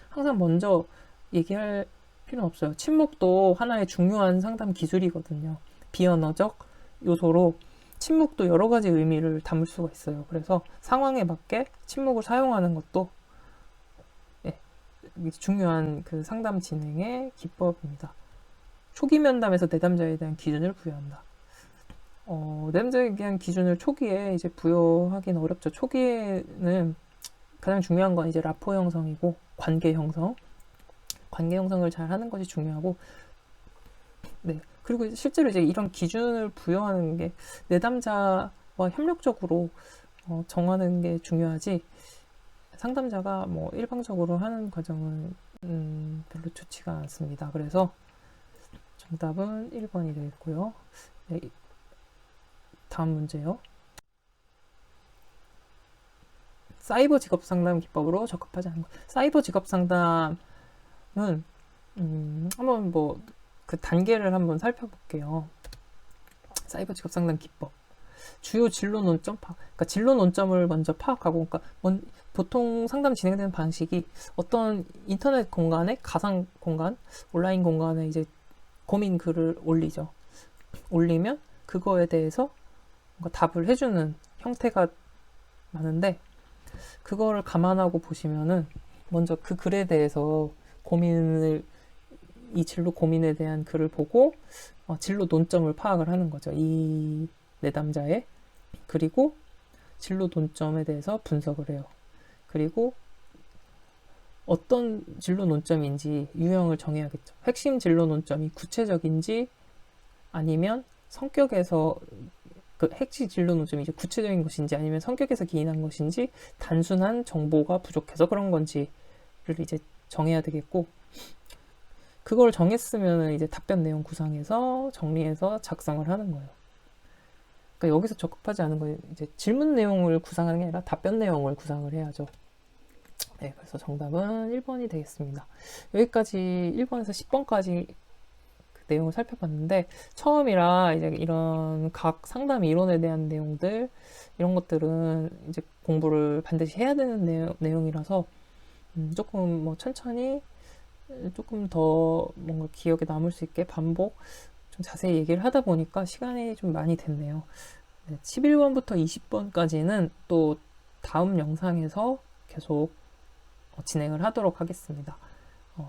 항상 먼저 얘기할 필요는 없어요. 침묵도 하나의 중요한 상담 기술이거든요. 비언어적 요소로 침묵도 여러 가지 의미를 담을 수가 있어요. 그래서 상황에 맞게 침묵을 사용하는 것도 중요한 그 상담 진행의 기법입니다. 초기 면담에서 내담자에 대한 기준을 부여한다. 내담자에 대한 기준을 초기에 이제 부여하기는 어렵죠. 초기에는 가장 중요한 건 이제 라포 형성이고 관계 형성을 잘 하는 것이 중요하고, 네. 그리고 실제로 이제 이런 기준을 부여하는 게 내담자와 협력적으로 정하는 게 중요하지, 상담자가 뭐 일방적으로 하는 과정은 별로 좋지가 않습니다. 그래서 정답은 1번이 되겠고요. 네, 다음 문제요. 사이버 직업 상담 기법으로 적합하지 않은 것. 사이버 직업 상담은 한번 뭐 그 단계를 한번 살펴볼게요. 사이버 직업 상담 기법. 주요 진로 논점 파악. 그러니까 진로 논점을 먼저 파악하고, 그러니까 보통 상담 진행되는 방식이 어떤 인터넷 공간에, 가상 공간, 온라인 공간에 이제 고민 글을 올리죠. 올리면 그거에 대해서 뭔가 답을 해주는 형태가 많은데, 그거를 감안하고 보시면은 먼저 그 글에 대해서 이 진로 고민에 대한 글을 보고 진로 논점을 파악을 하는 거죠. 이 내담자의. 그리고 진로 논점에 대해서 분석을 해요. 그리고 어떤 진로 논점인지 유형을 정해야겠죠. 핵심 진로 논점이 구체적인지 아니면 성격에서 그 핵심 진로 논점이 이제 구체적인 것인지 아니면 성격에서 기인한 것인지 단순한 정보가 부족해서 그런 건지를 이제 정해야 되겠고, 그걸 정했으면 이제 답변 내용 구상해서 정리해서 작성을 하는 거예요. 그러니까 여기서 적합하지 않은 건 이제 질문 내용을 구상하는 게 아니라 답변 내용을 구상을 해야죠. 네, 그래서 정답은 1번이 되겠습니다. 여기까지 1번에서 10번까지 그 내용을 살펴봤는데, 처음이라 이제 이런 각 상담 이론에 대한 내용들, 이런 것들은 이제 공부를 반드시 해야 되는 내용이라서 조금 뭐 천천히 조금 더 뭔가 기억에 남을 수 있게 반복 좀 자세히 얘기를 하다 보니까 시간이 좀 많이 됐네요. 11번부터 20번까지는 또 다음 영상에서 계속 진행을 하도록 하겠습니다.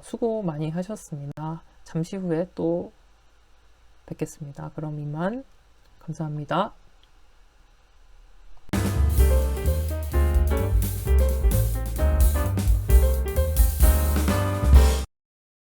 수고 많이 하셨습니다. 잠시 후에 또 뵙겠습니다. 그럼 이만 감사합니다.